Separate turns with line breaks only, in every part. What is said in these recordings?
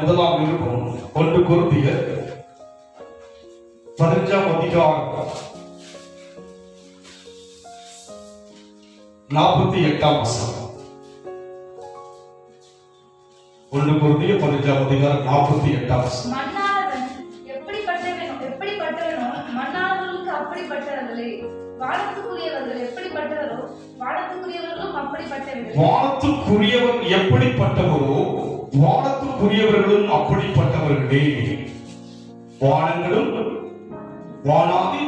முதலாம் நிருபம் 1 கொரிந்தியர் 15ஆம் அதிகாரம் 48ஆம் வசனம். 1 கொரிந்தியர் 15ஆம் அதிகாரம் 48ஆம் வசனம்.
மண்ணாளவன் எப்படிப்பட்டவனோ மண்ணாளவர்களுக்கு அப்படிப்பட்டவர்களே, வானத்துக்குரியவர்கள் எப்படிப்பட்டவரோ வானத்துக்குரியவர்களும் அப்படிப்பட்டவர்களே.
வானத்துக்குரியவர் எப்படிப்பட்டவரோ வானத்துக்குரியவர்களும் அப்படிப்பட்டவர்களே. வானங்களும் வானாதி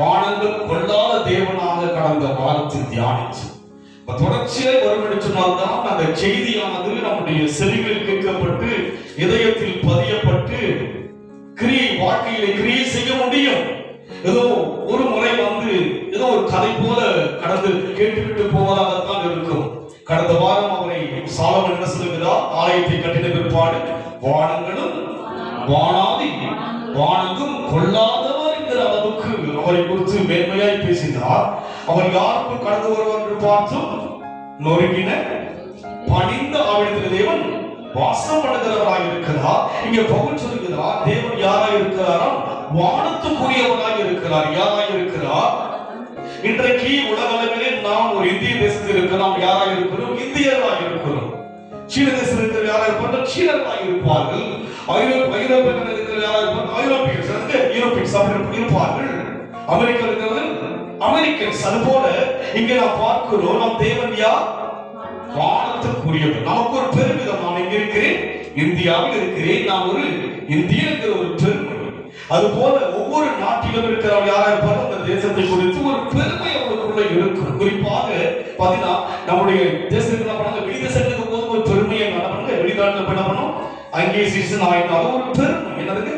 வானங்கள் கொள்ளாத தேவனாக கடந்த வாரத்தில் தியானிச்சு தொடர்ச்சியாக வரும் என்று சொன்னால்தான் அந்த செய்தியானது நம்முடைய செவிகளில் கேட்கப்பட்டு இதயத்தில் பதியப்பட்டு வாழ்க்கையிலே கிரியை செய்ய முடியும். ஏதோ ஒரு முறை வந்து ஏதோ ஒரு கதை போல கடந்து கேட்டுவிட்டு போவதாகத்தான் இருக்கும். கடந்த வாரம் அவரை சாலமன் என்ன சொல்லுகிறார்? ஆலயத்தை கட்டின பிற்பாடு வானங்களும் வானாதி வானங்கும் கொள்ளாதவர் என்கிற அளவுக்கு அவரை குறித்து மேன்மையாய் பேசினார். அவர் யாருக்கும் கடந்து வருவார் என்று பார்த்தும் நொறுங்கின பணிந்த ஆவிடத்தில் தேவன் வாசம் பண்ணுகிறவராக இருக்கிறார். இங்க பவுல் சொல்லுகிறார், தேவன் யாராய் இருக்கிறாராம்? வானத்துக்குரியவராய் இருக்கிறார். யாராய் இருக்கிறார்? இன்றைக்கு உலக அளவிலே நாம் ஒரு இந்திய தேசத்தில் இருக்கிறோம். யாராய் இருக்கிறோம்? இந்தியர்களாக இருக்கிறோம். சீன தேசத்தில் இருக்கிற யாராக இருப்பார்கள்? சீனர்களாக இருப்பார்கள். ஐரோப்பியர்கள் இருக்கிற யாராக இருப்பார்கள்? யூரோப்பியன்ஸ் அப்படி இருப்பார்கள். அமெரிக்கா இருக்கிறவர்கள் அமெரிக்கன்ஸ். அது போல இங்க நாம் பார்க்கிறோம், நம் தேவன் யார்? வானத்துக்குரியவர். நமக்கு ஒரு பெருமிதம், நான் இங்க இருக்கிறேன், இந்தியாவில் இருக்கிறேன், நான் ஒரு இந்தியன் என்கிற ஒரு பெருமை. அது போல ஒவ்வொரு நாட்டிலும் இருக்கிறவர் யாரா இருப்பார்கள்? அந்த தேசத்தை குறித்து ஒரு பெருமை அவர்களுக்குள்ள இருக்கும். குறிப்பாக பாத்தீங்கன்னா நம்முடைய தேசத்துக்கு என்ன பண்ணாங்க? வெளி தேசத்துக்கு போது ஒரு பெருமையை என்ன பண்ணாங்க? வெளிநாட்டுல என்ன பண்ணோம்? அங்கே சிட்டிசன் ஆயிட்டாலும் ஒரு பெருமை என்னதுக்கு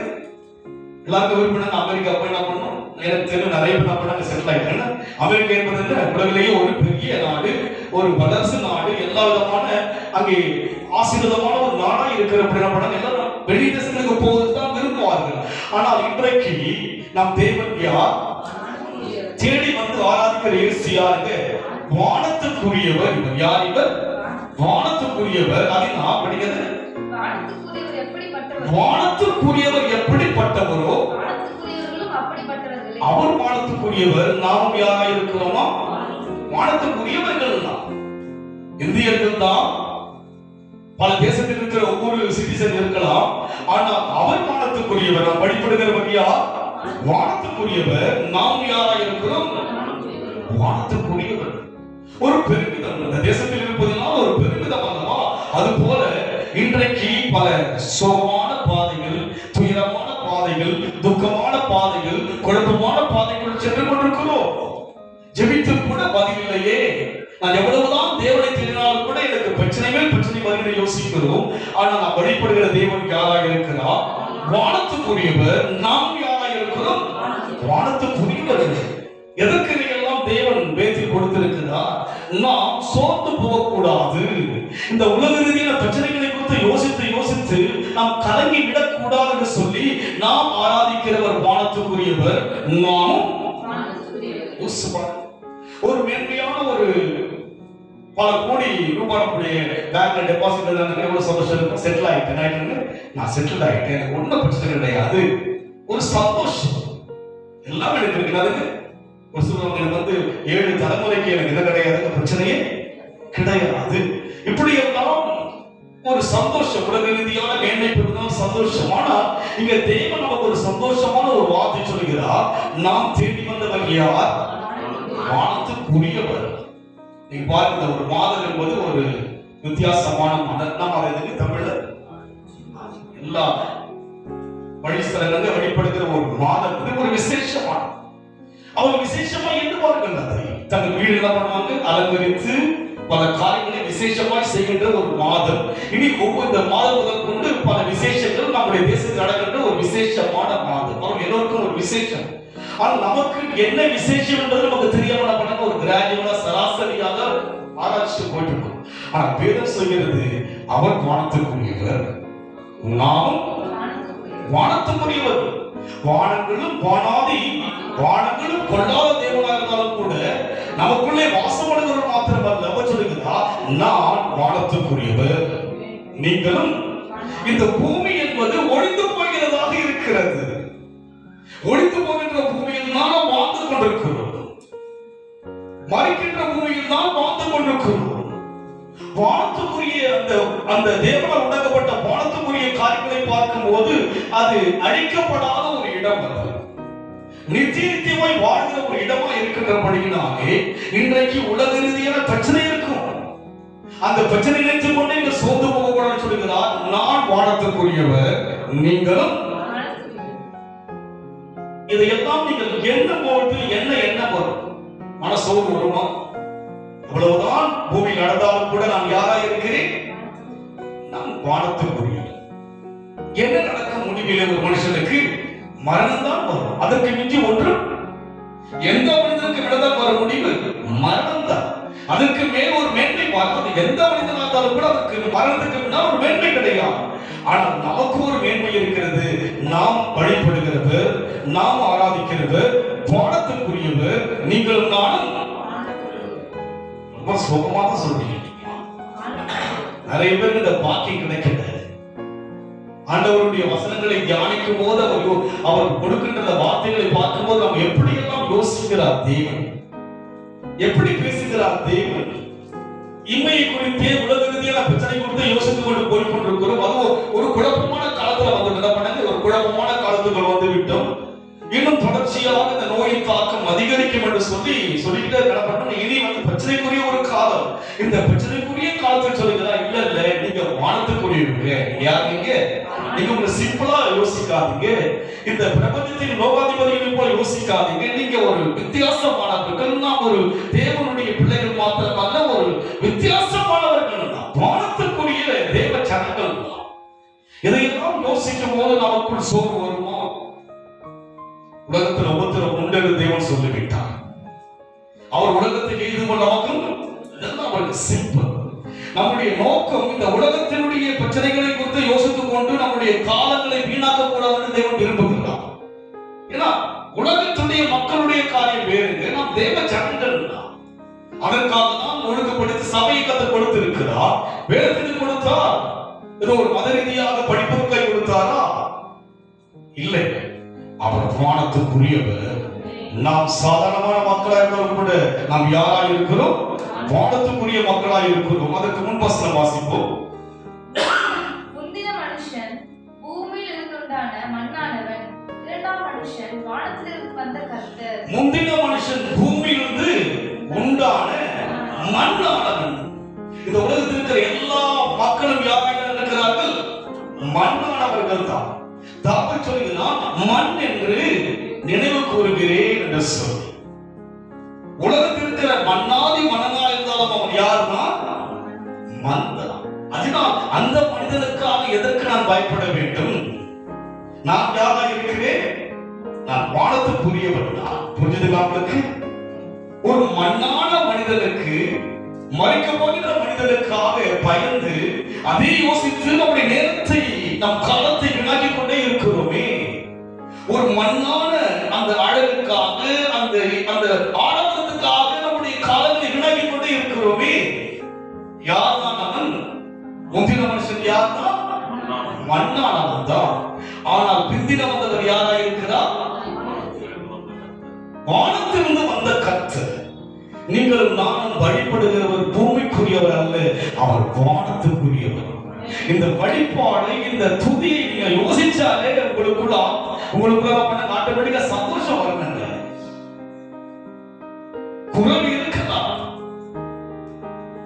எல்லாருக்கும் விரும்பினாங்க. அமெரிக்கா போய் என்ன பண்ணணும்? எனக்கு தெரியும் நிறைய பேர் என்ன பண்ணாங்க? செட்டில் ஆயிட்டாங்க. அமெரிக்கா என்பது என்ன? உலகிலேயே ஒரு பெரிய நாடு, ஒரு வளர்ச்சி நாடு, எல்லா விதமான அங்கே ஆசீர்வாதமான ஒரு நாடா இருக்கிற என்ன பண்ணாங்க? எல்லாரும் வெளி தேசங்களுக்கு போவதுதான் விரும்புவார்கள். ஆனால் இன்றைக்கு நம் தேவன் யார்? தேடி வந்து ஆராதிக்கிற இயேசு யாருங்க? வானத்துக்குரியவர். இவர் யார்? இவர் வானத்துக்குரியவர். அதினா படிக்கிறது, வானத்துக்குரியவர் எப்படிப்பட்டவரோ அவர் வானத்துக்குரியவர். நாம் யாராய் இருக்கிறோமா? வானத்துக்குரியவர்கள் தான், இந்தியர்கள் தான். பல தேசத்தில் இருக்கிற ஒவ்வொரு சிட்டிசன் இருக்கலாம், ஆனால் அவர் வானத்துக்குரியவர். நாம் வழிபடுகிறவர் யார்? வானத்துக்குரியவர். நாம் யாராய் இருக்கிறோம்? வானத்துக்குரியவர். ஒரு பெருமிதம் இந்த தேசத்தில் இருப்பதனால் ஒரு பெருமிதம் அல்லவா? அது போல இன்றைக்கு பல சோகமான பாதைகள், துயரமான பாதைகள், துக்கமான பாதைகள், குழப்பமான பாதைகள் சென்று கொண்டிருக்கிறோம். ஜெபித்து கூட பதில் இல்லையே. நான் எவ்வளவுதான் தேவனை தேடினாலும் கூட எனக்கு பிரச்சனை மேல் பிரச்சனை வருகிற யோசிக்கிறோம். ஆனால் நான் வழிபடுகிற தேவன் யாராக இருக்கிறார்? வானத்துக்குரியவர். நாம் யாராக இருக்கிறோம்? வானத்துக்குரியவர். எதற்கு இதையெல்லாம் தேவன் வேத்தில் கொடுத்திருக்கிறார்? நாம் சோர்ந்து போகக்கூடாது. இந்த உலக ரீதியான பிரச்சனைகளை குறித்து யோசித்து யோசித்து நாம் கலங்கி விடக்கூடாது என்று சொல்லி நாம் ஆராதிக்கிறவர் வானத்துக்குரியவர். நாமும் ஒரு மேன்மையான ஒரு பல கோடி ரூபாய் பேங்க்ல டெபாசிட் எவ்வளவு சந்தோஷம். செட்டில் ஆயிட்டேன், நான் செட்டில் ஆயிட்டேன், எனக்கு ஒன்றும் பிரச்சனை கிடையாது. ஒரு சந்தோஷம் எல்லாமே எனக்கு இருக்கிறது. ஒரு சொல்லுவாங்க, எனக்கு வந்து 7 தலைமுறைக்கு எனக்கு என்ன கிடையாது, பிரச்சனையே கிடையாது. இப்படி எல்லாம் ஒரு சந்தோஷம், உலக ரீதியான மேன்மை பெறுதான் சந்தோஷம். ஆனா இங்க தேவன் நமக்கு ஒரு சந்தோஷமான ஒரு வார்த்தை சொல்லுகிறார். நாம் தேடி வந்தவர் யார்? வானத்துக்குரியவர். நீங்க பாருங்க, ஒரு மாதம் என்பது ஒரு வித்தியாசமான மாதம். நாம் அதை தமிழ்ல எல்லா வழிஸ்தலங்க வழிபடுகிற ஒரு மாதம், ஒரு விசேஷமான. அவங்க விசேஷமா எண்ணுவார்கள். அதை தங்கள் வீடு என்ன பண்ணுவாங்க? அலங்கரித்து பல காரியங்களை விசேஷமாய் செய்கின்ற ஒரு மாதம். இனி ஒவ்வொரு மாதம் முதல் கொண்டு பல விசேஷங்கள் நம்முடைய தேசத்தில் நடக்கின்ற ஒரு விசேஷமான மாதம். அவங்க எல்லோருக்கும் ஒரு விசேஷம். ஆனால் நமக்கு என்ன விசேஷம் என்பது நமக்கு தெரியாம என்ன பண்ணாங்க? ஒரு கிராஜுவலா சராசரியாக ஆராய்ச்சிட்டு போயிட்டு இருக்கோம். ஆனா வேதம் சொல்கிறது, அவர் வானத்துக்குரியவர், நாமும் வானத்துக்குரியவர். வானங்களும் வானாதி வானங்களும் கொள்ளாத தேவனாக இருந்தாலும் கூட நமக்குள்ளே வாசப்படுகிறவர் மாத்திரமல்ல. அவர் சொல்லுகிறார், நான் வானத்துக்குரியவர், நீங்களும் இந்த பூமி என்பது ஒழிந்து போகிறதாக இருக்கிறது. ஒழிந்து போகின்ற பூமியில் தான் நாம் வாழ்ந்து கொண்டிருக்கிறோம். மறிக்கின்ற பூமியில் தான் வாழ்ந்து கொண்டிருக்கிறோம். வானத்துக்குரிய அந்த தேவனால் உண்டாக்கப்பட்ட வானத்துக்குரிய காரியங்களை பார்க்கும் போது அது அழிக்கப்படாத ஒரு இடம் அல்ல, நித்தியமாய் வாழ்கிற ஒரு இடமா இருக்கின்றபடியினாலே இன்றைக்கு உலக ரீதியான பிரச்சனை இருக்கும். அந்த பிரச்சனை நினைத்துக் கொண்டு நீங்க சோர்ந்து போகக்கூடாதுன்னு சொல்லுகிறார். நான் வானத்துக்குரியவர், நீங்களும். இதையெல்லாம் நீங்கள் எண்ணும் போது என்ன வரும்? மனசோர்வு வருமா? அவ்வளவுதான் பூமி நடந்தாலும் கூட நான் யாரா இருக்கிறேன்? நான் வானத்துக்குரியவர். என்ன நடக்க முடியல? ஒரு மனுஷனுக்கு மரணம் தான் வரும். அதற்கு மிஞ்சி ஒன்று எந்த மனிதனுக்கு நடந்தால் வர முடிவு? மரணம் தான். அதற்கு மேல் ஒரு மேன்மை பார்ப்பது எந்த மனிதனாக இருந்தாலும் கூட அதற்கு மரணத்துக்கு முன்னால் ஒரு மேன்மை கிடையாது. ஆனால் நமக்கு ஒரு மேன்மை இருக்கிறது. நாம் வழிபடுகிறவர், நாம் ஆராதிக்கிறவர் வானத்துக்குரியவர், நீங்களும் நானும். ரொம்ப சுகமா தான் சொல்றீங்க. நிறைய பேருக்கு இந்த பாக்கியம் கிடைக்கிறது. ஆண்டவருடைய வசனங்களை தியானிக்கும் போது அவர் கொடுக்கின்ற வார்த்தைகளை பார்க்கும் போது நாம் எப்படியெல்லாம் யோசிக்கிறார் தேவன், எப்படி பேசுகிறார் தேவன். இம்மையை குறித்தே உலக ரீதியான பிரச்சனை குறித்து யோசித்துக் கொண்டு போய்கொண்டிருக்கிறோம். அது ஒரு குழப்பமான காலத்துல வந்து என்ன பண்ணாங்க? ஒரு குழப்பமான காலத்துக்குள் வந்து விட்டோம். இன்னும் தொடர்ச்சியாக இந்த நோயின் தாக்கம் அதிகரிக்கும் என்று சொல்லிக்கிட்டே கடப்பட்ட இனி வந்து பிரச்சனைக்குரிய ஒரு காலம். இந்த பிரச்சனைக்குரிய காலத்தில் சொல்லுகிறார், இல்ல நீங்க வானத்துக்குரியவங்க. யாருங்க? நீங்க உங்களை சிம்பிளா யோசிக்காதீங்க. இந்த பிரபஞ்சத்தின் லோகாதிபதிகளை போல யோசிக்காதீங்க. நீங்க ஒரு வித்தியாசமானவர்கள். நாம் ஒரு தேவனுடைய பிள்ளைகள் மாத்திரமல்ல, ஒரு வித்தியாசமானவர்கள் தான். வானத்துக்குரிய தேவ ஜனங்கள் தான். இதையெல்லாம் யோசிக்கும் போது நமக்குள் சோர்வு வருமா? உலகத்தில் உபத்திரம் உண்டு என்று தேவன் சொல்லிவிட்டார். அவர் உலகத்தை எய்து கொள்ள நமக்கும் இதெல்லாம் அவருக்கு சிம்பிள். நம்முடைய நோக்கம் இந்த உலகத்தினுடைய பிரச்சனைகளை குறித்து யோசித்துக் கொண்டு நம்முடைய காலங்களை வீணாக்க கூடாதுன்னு தேவன் விரும்புகிறார். ஏன்னா உலகத்துடைய மக்களுடைய காரியம் வேறு, நாம் தேவ ஜனங்கள் தான். அதற்காக தான் ஒழுங்குபடுத்தி சபையை கற்றுக் கொடுத்திருக்கிறார். வேதத்துக்கு கொடுத்தார். ஏதோ ஒரு மத ரீதியாக படிப்புகளை கொடுத்தாரா? இல்லை. அவர் வானத்துக்குரியவர். நாம் சாதாரணமான மக்களா இருந்தாலும் கூட நாம் யாரா இருக்கிறோம்? வானத்துக்குரிய மக்களா இருக்கிறோம். அதற்கு முன் வசனம் வாசிப்போம்.
முந்தின மனுஷன் பூமியில் இருந்துண்டான மண்ணானவன், இரண்டாம் மனுஷன் வானத்திலிருந்து வந்த கர்த்தர். முந்தின மனுஷன் பூமியிலிருந்து உண்டான மண்ணானவன். இந்த உலகத்தில் இருக்கிற எல்லா மக்களும் யாராக இருக்கிறார்கள்? மண்ணானவர்கள் தான். தாவீது சொல்கிறான், மண் என்று நினைவு கூறுகிறேன் என்று சொல்லி. உலகத்தில் இருக்கிற மண்ணாதி மனனா இருந்தாலும் அவன் யாருன்னா மண் தான். அதனால் அந்த மனிதனுக்காக எதற்கு நான் பயப்பட வேண்டும்? நான் யாரா இருக்கிறேன்? நான் வானத்துக்குரியவன் தான். புரிஞ்சுதுங்களா உங்களுக்கு? ஒரு மண்ணான மனிதனுக்கு, மறிக்க போகிற மனிதனுக்காக பயந்து அதை யோசித்து நம்முடைய நேரத்தை, நம் காலத்தை வினாக்கிக் கொண்டே இருக்கிறோமே. ஒரு மண்ணான அந்த அழகுக்காக, அந்த ஆடம்பரத்துக்காக நம்முடைய காலத்தை வினாக்கிக் கொண்டே இருக்கிறோமே. யார் தான் அவன்? முந்தின மனுஷன் யார் தான்? மண்ணானவன் தான். ஆனால் பிந்தின வந்தவர் யாரா இருக்கிறார்? வானத்திலிருந்து வந்த கர்த்தர். நீங்களும் நானும் வழிபடுகிறவர் பூமிக்குரியவர் அல்ல, அவர் வானத்துக்குரியவர். இந்த வழிபாடு, இந்த துதியை நீங்க யோசிச்சாலே உங்களுக்குள்ள பண்ண ஆட்டோமேட்டிக்கா சந்தோஷம் வரணுங்க. குரல் இருக்கலாம்,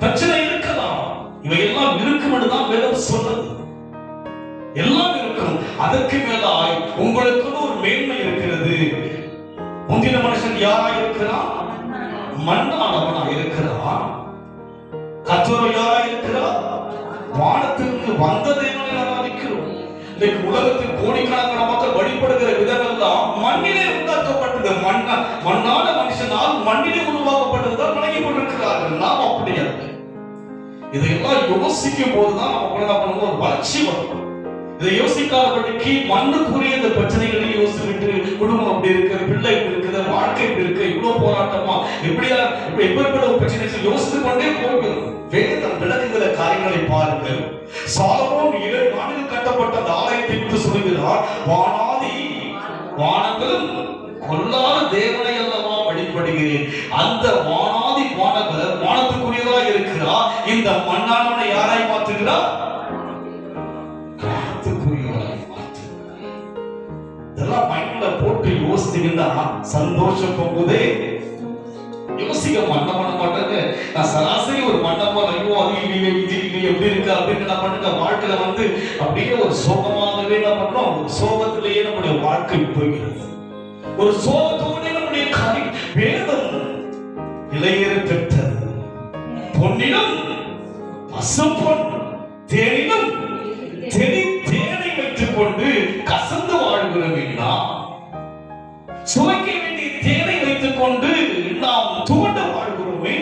பிரச்சனை இருக்கலாம், இவையெல்லாம் இருக்கும் என்றுதான் வேதம் சொல்றது. எல்லாம் இருக்கும். அதற்கு மேலாய் உங்களுக்கு ஒரு மேன்மை இருக்கிறது. முந்தின மனுஷன் யாரா இருக்கிறான்? மண்ணானவனா இருக்கிறான். கர்த்தர் யாரா இருக்கிறார்? வானத்திலிருந்து வந்த தேவனை ஆராதிக்கிறோம். இன்னைக்கு உலகத்தில் கோடிக்கணக்கான மக்கள் வழிபடுகிற விதமெல்லாம் மண்ணிலே உண்டாக்கப்பட்டது. மண்ணான மனுஷனால் மண்ணிலே உருவாக்கப்பட்டதுதான் வணங்கிக் கொண்டிருக்கிறார்கள். நாம் அப்படி அல்ல. இதையெல்லாம் யோசிக்கும் போதுதான் நமக்கு என்ன பண்ணுவோம்? ஒரு வளர்ச்சி வரும். இதை யோசிக்காதபடிக்கு மண்ணுக்குரிய இந்த பிரச்சனைகளை யோசிச்சுட்டு குடும்பம் அப்படி இருக்கு, பிள்ளை இப்படி இருக்குது, வாழ்க்கை இப்படி இருக்கு, இவ்வளவு போராட்டமா, எப்படிப்பட்ட ஒரு பிரச்சனை யோசித்து கொண்டே போகிறோம். வேதம் விளக்குகிற காரியங்களை பாருங்கள். சாலமோன் 7 நாடுகள்
வைக்கப்பட்ட அந்த ஆலயத்தை குறித்து சொல்லுகிறார். வானாதி வானங்களும் கொல்லாத தேவனை அல்லவா வழிபடுகிறேன். அந்த வானாதி வானவர் வானத்துக்குரியதா இருக்கிறார். இந்த மண்ணானவனை யாராய் மாற்றுகிறார்? காத்துக்குரியவராய் மாற்றுகிறார். இதெல்லாம் மைண்ட்ல போட்டு யோசித்தீங்கன்னா சந்தோஷம் போகுதே. யோசிக்க மண்ண பண்ண மாட்டாங்க. நான் சராசரி ஒரு மண்டபம் ஐயோ அது இல்லையே இது இல்லையே எப்படி இருக்கு அப்படின்னு என்ன பண்ணுங்க, வாழ்க்கையில அப்படியே ஒரு சோகமாகவே என்ன பண்றோம், ஒரு சோகத்திலேயே நம்முடைய வாழ்க்கை போகிறது. ஒரு சோகத்தோட நம்முடைய காரியம். வேதம் இளையர பெற்றது பொன்னிடம் பசும்பொன் தேனிடம் தேனை வைத்துக் கொண்டு கசந்து வாழ்கிறோம்னா, சுவைக்க வேண்டிய தேனை வைத்துக் கொண்டு நாம் துவண்ட வாழ்கிறோமே.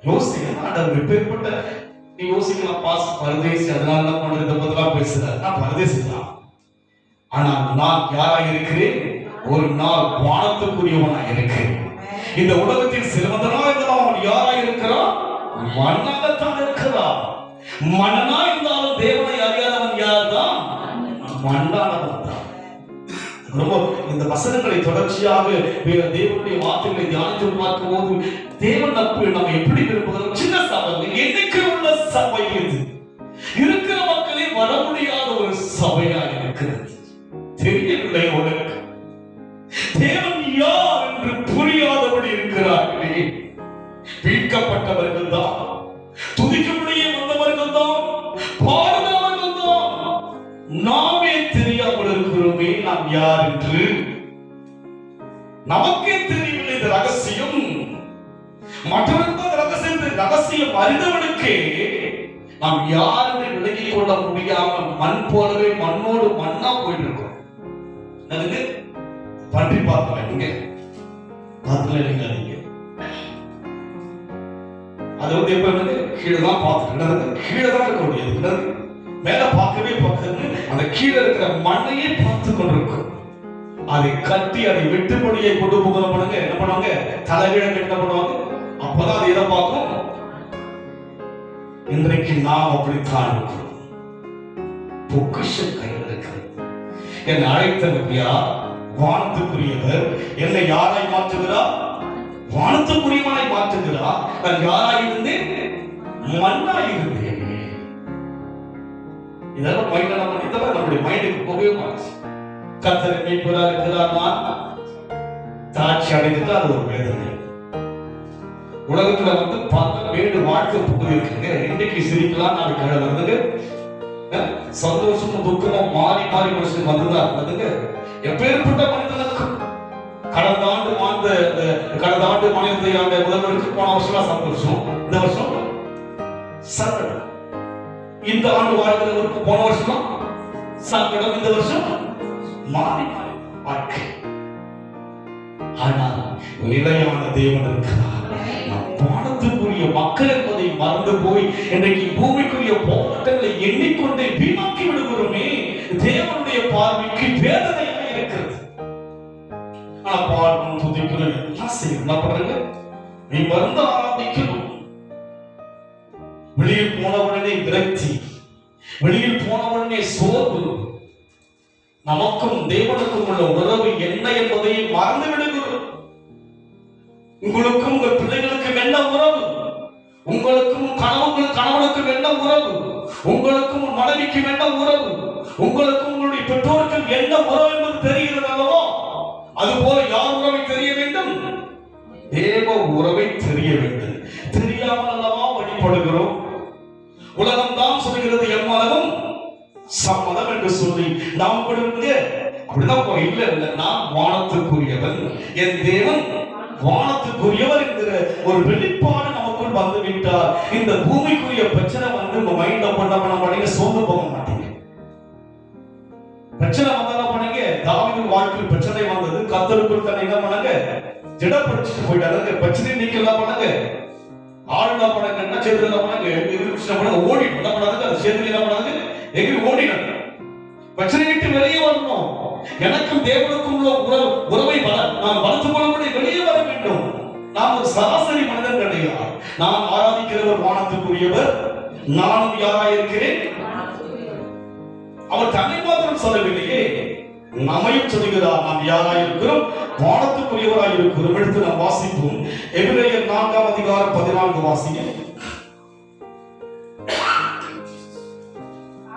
யோசிக்க நீ யோசிக்கலாம், பாஸ் பரதேசி அதனால தான் பண்றத பத்திலாம் பேசுறாரு. நான் பரதேசி தான், ஆனால் நான் யாராக இருக்கிறேன்? ஒரு நாள் வானத்துக்குரியவனாக இருக்கிறேன். இந்த உலகத்தில் சிறந்தனா இருந்தாலும் அவன் யாராக இருக்கிறான்? மண்ணாகத்தான் இருக்கிறான். மண்ணா இருந்தாலும் தேவனை அறியாதவன் யார் தான்? மண்ணானவன் தான். ரொம்ப இந்த வசனங்களை தொடர்ச்சியாக தேவனுடைய வார்த்தைகளை தியானித்து பார்க்கும் போது தேவன் நம்ம எப்படி விரும்புகிறோம்? சின்ன சபை, என்னைக்கு உள்ள சபை இது இருக்கிற மக்களே வர முடியாத ஒரு சபையா இருக்கிறது. தெரியவில்லை உனக்கு தேவன் யார் என்று புரியாதபடி இருக்கிறார்களே. வீழ்க்கப்பட்டவர்கள் தான், துதிக்கும்படியே வந்தவர்கள் தான், பாடுபவர்கள் தான். நாமே தெரியாமல் இருக்கிறோமே நாம் யார் என்று. நமக்கே தெரியவில்லை இந்த ரகசியம். மற்றவர்கள் ரகசியம் அறிந்தவனுக்கே நாம் யார் என்று விலகிக் கொள்ள முடியாமல் மண் போலவே மண்ணோடு மண்ணா போயிட்டு இருக்கோம். பன்றி பார்க்கல நீங்க நீங்க அது எப்ப கீழே தான் பார்த்துட்டு கீழே தான் இருக்க முடியாது. மேல பார்க்கவே பார்க்கறது அந்த கீழே இருக்கிற மண்ணையே பார்த்து கொண்டிருக்கும். அதை கட்டி அதை வெட்டுப்படியை கொண்டு போகிற பண்ணுங்க என்ன பண்ணுவாங்க? தலைகீழ என்ன பண்ணுவாங்க? அப்பதான் அதை எதை பார்க்கும். இன்றைக்கு நாம் அப்படித்தான் இருக்கிறோம். பொக்கிஷம் கையில் இருக்கிறது. என்னை அழைத்தவர் யார்? வானத்துக்குரியவர். என்னை யாராய் மாற்றுகிறார்? வானத்துக்குரியவனாய் மாற்றுகிறார். நான் யாராய் இருந்தேன்? மண்ணாய் இருந்தேன். இதெல்லாம் மைண்ட்ல பண்ணிட்டா நம்முடைய மைண்டுக்கு போகவே மாறுச்சு. கர்த்தரை மீட்பரா இருக்கிறார், நான் தாட்சி அடைந்தது அது ஒரு வேதனை. உலகத்துல பார்க்க வேண்டு வாழ்க்கை புகுதி இருக்குங்க. இன்னைக்கு சிரிக்கலாம், நாளைக்கு கழ வருதுங்க. சந்தோஷமும் துக்கமும் மாறி மாறி மனுஷன் வந்துங்க. எப்பேற்பட்ட மனிதனுக்கும் கடந்த ஆண்டு மாநிலத்தை ஆண்ட முதல்வருக்கு போன வருஷம் சந்தோஷம், இந்த வருஷம் சங்கடம். இந்த ஆண்டு வாழ்கிறவருக்கு போன வருஷம் சங்கடம், இந்த வருஷம் மாறி மாறி வாழ்க்கை. ஆனால் நிலையான தேவன் இருக்கிறார். வானத்துக்குரிய மக்கள் என்பதை மறந்து போய் இன்றைக்கு பூமிக்குரிய போராட்டங்களை எண்ணிக்கொண்டே வீணாக்கி விடுகிறோமே. தேவனுடைய பார்வைக்கு வேதனையாக இருக்கிறது. ஆனா பாடணும், துதிக்கணும், எல்லாம் செய்யணும். என்ன பண்றது? நீ மருந்து ஆராதிக்கணும். வெளியில் போனவுடனே விரக்தி, வெளியில் போனவுடனே சோர்வு. நமக்கும் தேவனுக்கும் உள்ள உறவு என்ன என்பதை மறந்து விடுகிறோம். உங்களுக்கும் உங்கள் பிள்ளைகளுக்கும் என்ன உறவு? உங்களுக்கும் கணவனுக்கும் என்ன உறவு? உங்களுக்கும் மனைவிக்கும் என்ன உறவு? உங்களுக்கும் உங்களுடைய பெற்றோருக்கும் என்ன உறவு என்பது தெரிகிறது அல்லவா? அதுபோல யார் உறவை தெரிய வேண்டும்? தேவ உறவை தெரிய வேண்டும். தெரியாமல் அல்லவா வழிபடுகிறோம். உலகம் தான் சொல்கிறது எம்மதமும் சம்மதம் என்று சொல்லி நாம் அப்படிதான் இல்ல இல்ல, நான் வானத்துக்குரியவன், என் தேவன் வானத்துக்குரியவர் என்கிற ஒரு வெளிப்பாடு நமக்குள் வந்து விட்டார். இந்த பூமிக்குரிய பிரச்சனை உங்க மைண்ட்ல பண்ண சோர்ந்து போக மாட்டீங்க. பிரச்சனை வந்தாலும் பண்ணீங்க. தாவீது வாழ்க்கையில் பிரச்சனை வந்தது. கர்த்தருக்குள் தன்னை என்ன பண்ணாங்க? திடப்படுத்திட்டு போயிட்டாங்க. பிரச்சனை நீக்கலாம் பண்ணாங்க. ஆளுநா பண்ணாங்க, என்ன செய்தல பண்ணாங்க? ஓடி என்ன பண்ணாங்க? அது சேர்த்து என்ன பண்ணாங்க? எகிரி ஓடினாங்க. பிரச்சனை விட்டு வெளியே வரணும். எனக்கும் தேவனுக்கும் உள்ள உறவை நான் வளர்த்துக் கொள்ளும்படி வெளியே வர வேண்டும். நான் ஒரு சராசரி மனிதன் கிடையாது. நான் ஆராதிக்கிறவர் வானத்துக்குரியவர்,
நானும் யாராயிருக்கிறேன். அவர் தன்னை மாத்திரம் சொல்லவில்லையே, நம்மையும் சொல்லுகிறார். நாம் யாராயிருக்கிறோம், வானத்துக்குரியவராயிருக்கிறோம். எடுத்து நாம் வாசிப்போம். எபிரேயர் 4ஆம் அதிகாரம் 14 வாசிங்க.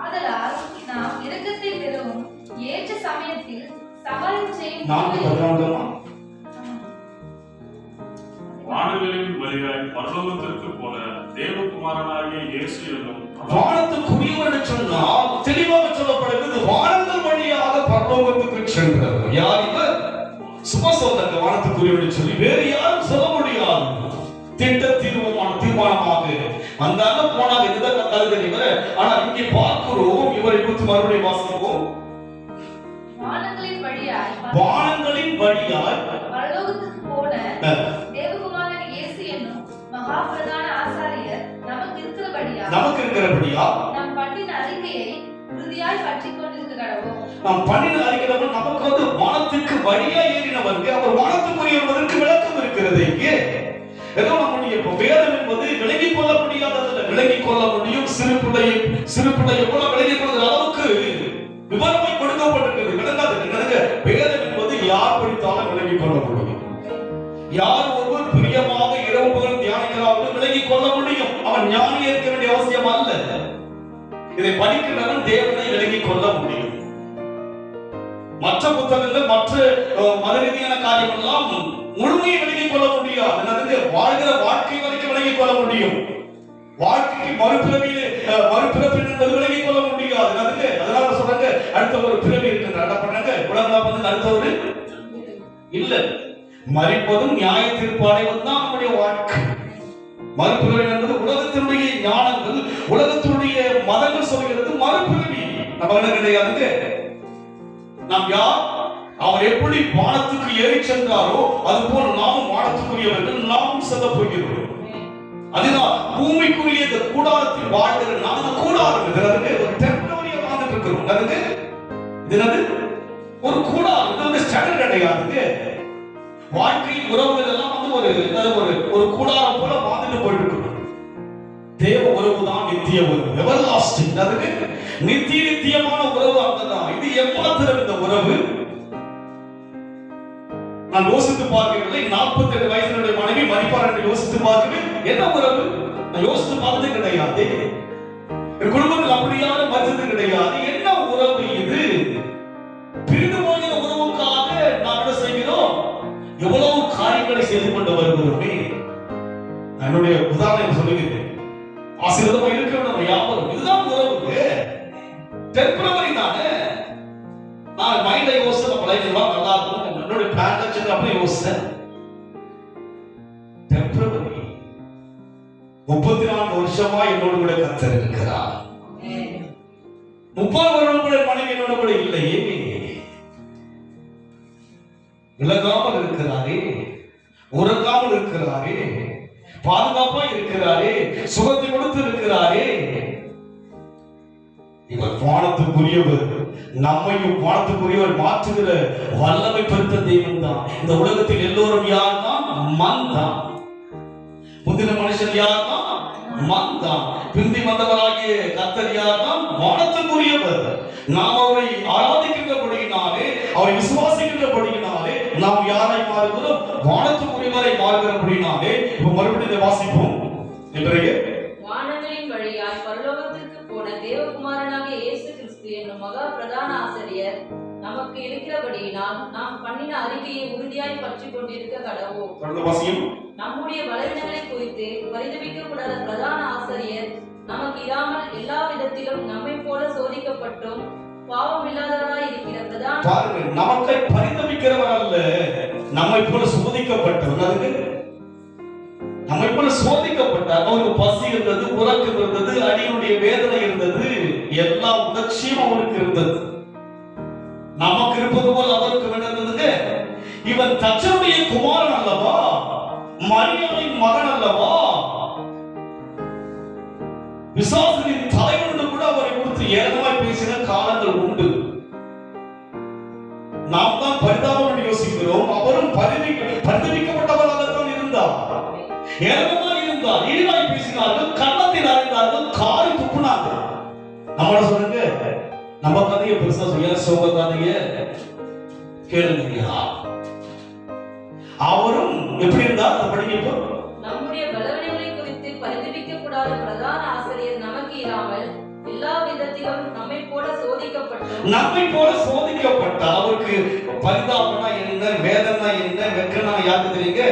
ஆதலால் நாம் இரக்கத்தில் பெறவும் ஏற்ற சமயத்தில் சகாயம் செய்யும்
4:14.
வானங்களின் வழியாய் பரலோகத்திற்கு போன தேவகுமாரனாகிய இயேசு என்னும்
வானத்துக்குரியவர் என்று சொன்னால் தெளிவாக சொல்லப்படுகிறது. வானங்கள் வழியாக பரலோகத்துக்கு சென்றவர் யார்? இவர். சும்மா சொல்றாங்க வானத்துக்குரியவர் சொல்லி வேறு யாரும் சொல்ல முடியாது. திட்ட தீர்மானமாக வந்தாங்க போனாங்க. இதுதான் கருதுகிறீங்க. ஆனா இங்கே பார்க்கிறோம், இவரை குறித்து மறுபடியும் வாசிப்போம்.
வானங்களின் வழியாய்
பரலோகத்துக்கு
போன தேவகுமாரன் இயேசு என்னும் மகா பிரதான ஆசாரியர் நமக்கு இருக்கிறபடியா நாம் பண்ணின அறிக்கையை உறுதியாய் பற்றிக் கொண்டிருக்க கடவோம்.
நாம் பண்ணின அறிக்கையில் நமக்கு வந்து வானத்துக்கு வழியா ஏறினவருக்கு அவர் வானத்துக்குரிய என்பதற்கு விளக்கம் இருக்கிறது. இங்கே ஏதோ நம்முடைய வேதம் என்பது விளங்கிக் கொள்ள முடியாததில்லை, விளங்கிக் கொள்ள முடியும். சிறு பிள்ளையை போல விளங்கிக் கொள்கிற அளவுக்கு விவரமாய் கொடுக்கப்பட்டிருக்கிறது. விளங்காது. வேதம் என்பது யார் படித்தாலும் விளங்கிக் கொள்ள முடியும். யார் ஒருவர் பிரியமாக இரவு பகல் தியானிக்கிறார்களோ விளங்கிக் கொள்ள முடியும். அவன் ஞானி இருக்க வேண்டிய அவசியம் அல்ல. இதை படிக்கிறவன் தேவனை விளங்கிக் கொள்ள முடியும். மற்ற புத்தகங்கள், மற்ற மத ரீதியான காரியம் எல்லாம் முழுமையை விளங்கிக் கொள்ள முடியாது. வாழ்கிற வாழ்க்கை வரைக்கும் விளங்கிக் கொள்ள முடியும். வாழ்க்கைக்கு மறுபிறப்பு என்பது விளங்கிக் கொள்ள முடியாது. அதனால சொல்றாங்க அடுத்த ஒரு பிறவி இருக்கு. உலகம் அடுத்த ஒரு இல்ல. மரிப்பதும் நியாய தீர்ப்பு அடைவதும் தான் நம்முடைய வாழ்க்கை. மறுபிறவி என்பது உலகத்தினுடைய ஞானங்கள், உலகத்தினுடைய மதங்கள் சொல்கிறது மறுபிறவி. நம்ம என்ன கிடையாது. நாம் யார்? அவர் எப்படி வானத்துக்கு ஏறி சென்றாரோ அதுபோல் நாமும் வானத்துக்குரியவர்கள், நாமும் செல்ல போகிறோம். அதுதான் பூமிக்குரிய இந்த கூடாரத்தில் வாழ்கிற நாம் கூடாரம் ஒரு டெம்பரரியா வாழ்ந்துட்டு இருக்கிறோம். ஒரு கூடாரம் ஸ்டாண்டர்ட் கிடையாது. வாழ்க்கை உறவுகள் எல்லாம் வந்து ஒரு கூடாரம் போல வாழ்ந்துட்டு போயிட்டு இருக்கணும். தேவ உறவு தான் நித்திய உறவு, எவர்லாஸ்டிங். அதுக்கு நித்தியமான உறவு அங்கதான். இது எம்மாத்திரம் இந்த உறவு. நான் யோசித்து பார்க்கவில்லை. 42 வயசுடைய மனைவி மரிப்பார் என்று யோசித்து பார்க்கிறேன். என்ன உறவு? நான் யோசித்து பார்த்தது கிடையாது. என் குடும்பத்தில் அப்படியான மதித்தது கிடையாது. என்ன உறவு இது? பிரிந்து போகிற உறவுக்காக நாம் என்ன செய்கிறோம்? எவ்வளவு காரியங்களை செய்து கொண்டு வருகிறோமே. என்னுடைய உதாரணம் சொல்லுகிறேன். ஆசீர்வாதமா இருக்க வேண்டும் யாவரும். இதுதான் உறவு. டெம்பரரி தானே. நான் மைண்ட்ல யோசிச்சு நம்ம லைஃப் எல்லாம் நல்லா இருக்கும் என்னோட பிளான் வச்சுட்டு அப்புறம் யோசிச்சேன். டெம்பரரி. 34 வருஷமா என்னோட கூட கர்த்தர் இருக்கிறார். 30 வருடம் கூட மனைவி என்னோட கூட இல்லையே. விலகாமல் இருக்கிறாரே, உறங்காமல் இருக்கிறாரே, பாதுகாப்பா இருக்கிறாரே, சுகத்தை கொடுத்து இருக்கிறாரே. இவர் வானத்துக்குரியவர். நம்மையும் வானத்துக்குரியவர் மாற்றுகிற வல்லமை பெற்ற தெய்வம் தான். இந்த உலகத்தில் எல்லோரும் யார் தான்? மண் தான். முந்தின மனுஷன் யார் தான்? மண் தான். பிந்தி வந்தவராகிய கர்த்தர் யார் தான்? வானத்துக்குரியவர். நாம் அவரை ஆராதிக்கின்றபடியினாலே, அவரை விசுவாசிக்கின்றபடியினாலே நாம் யாரை மாறுகிறோம்? வானத்துக்குரியவரை மாறுகிறபடியினாலே. இப்ப மறுபடியும் வாசிப்போம்.
வானங்களின் வழியாய் பரலோகத்திற்கு போன தேவகுமாரனாகிய இயேசு கிறிஸ்து என்னும் மகா பிரதான ஆசாரியர் நமக்கு இருக்கிறபடியினால் நாம் பண்ணின அறிக்கையை உறுதியாய் பற்றிக் கொண்டிருக்க கடவோம். நம்முடைய பலவீனங்களை குறித்து பரிதபிக்க கூடாத பிரதான ஆசாரியர் நமக்கு இராமல் எல்லா விதத்திலும் நம்மை போல சோதிக்கப்பட்டும் பாவம் இல்லாதவராய் இருக்கிற பிரதான
நமக்கு பரிதபிக்கிறவர் அல்ல, நம்மை போல சோதிக்கப்பட்டவர். நம்மை போல சோதிக்கப்பட்டார். அவருக்கு பசி இருந்தது, உறக்கம் இருந்தது, அடியுடைய வேதனை இருந்தது, எல்லா உணர்ச்சியும் அவருக்கு இருந்தது. நமக்கு இருப்பது போல் அவருக்கு இருந்ததுங்க. இவன் தச்சனுடைய குமாரன் அல்லவா, மரியாதையின் மகன் அல்லவா, விசுவாசத்தின் தலைவன் கூட அவரை குறித்து ஏகமாய் பேசின காலங்கள் உண்டு. நாம் தான் பரிதாபம் யோசிக்கிறோம். அவரும் பரிதவிக்கப்பட்டவராகத்தான் இருந்தார், ஏகமாய் இருந்தார், இழிவாய் பேசினார்கள், கன்னத்தில் அறிந்தார்கள், காரில் நம்மள சொல்லுங்க, நம்ம கதையை பெருசா சொல்ல, சோக கதையை கேளுங்கய்யா. அவரும் எப்படி இருந்தா படிக்க,
நம்முடைய பலவீனங்களை குறித்து பரிதபிக்க கூடாத பிரதான ஆசிரியர் நமக்கு இராமல் எல்லா விதத்திலும் நம்மை போல சோதிக்கப்பட்ட அவருக்கு பரிதாபம்னா என்ன, வேதனை என்ன, வெக்கனா யாருக்கு தெரியுங்க?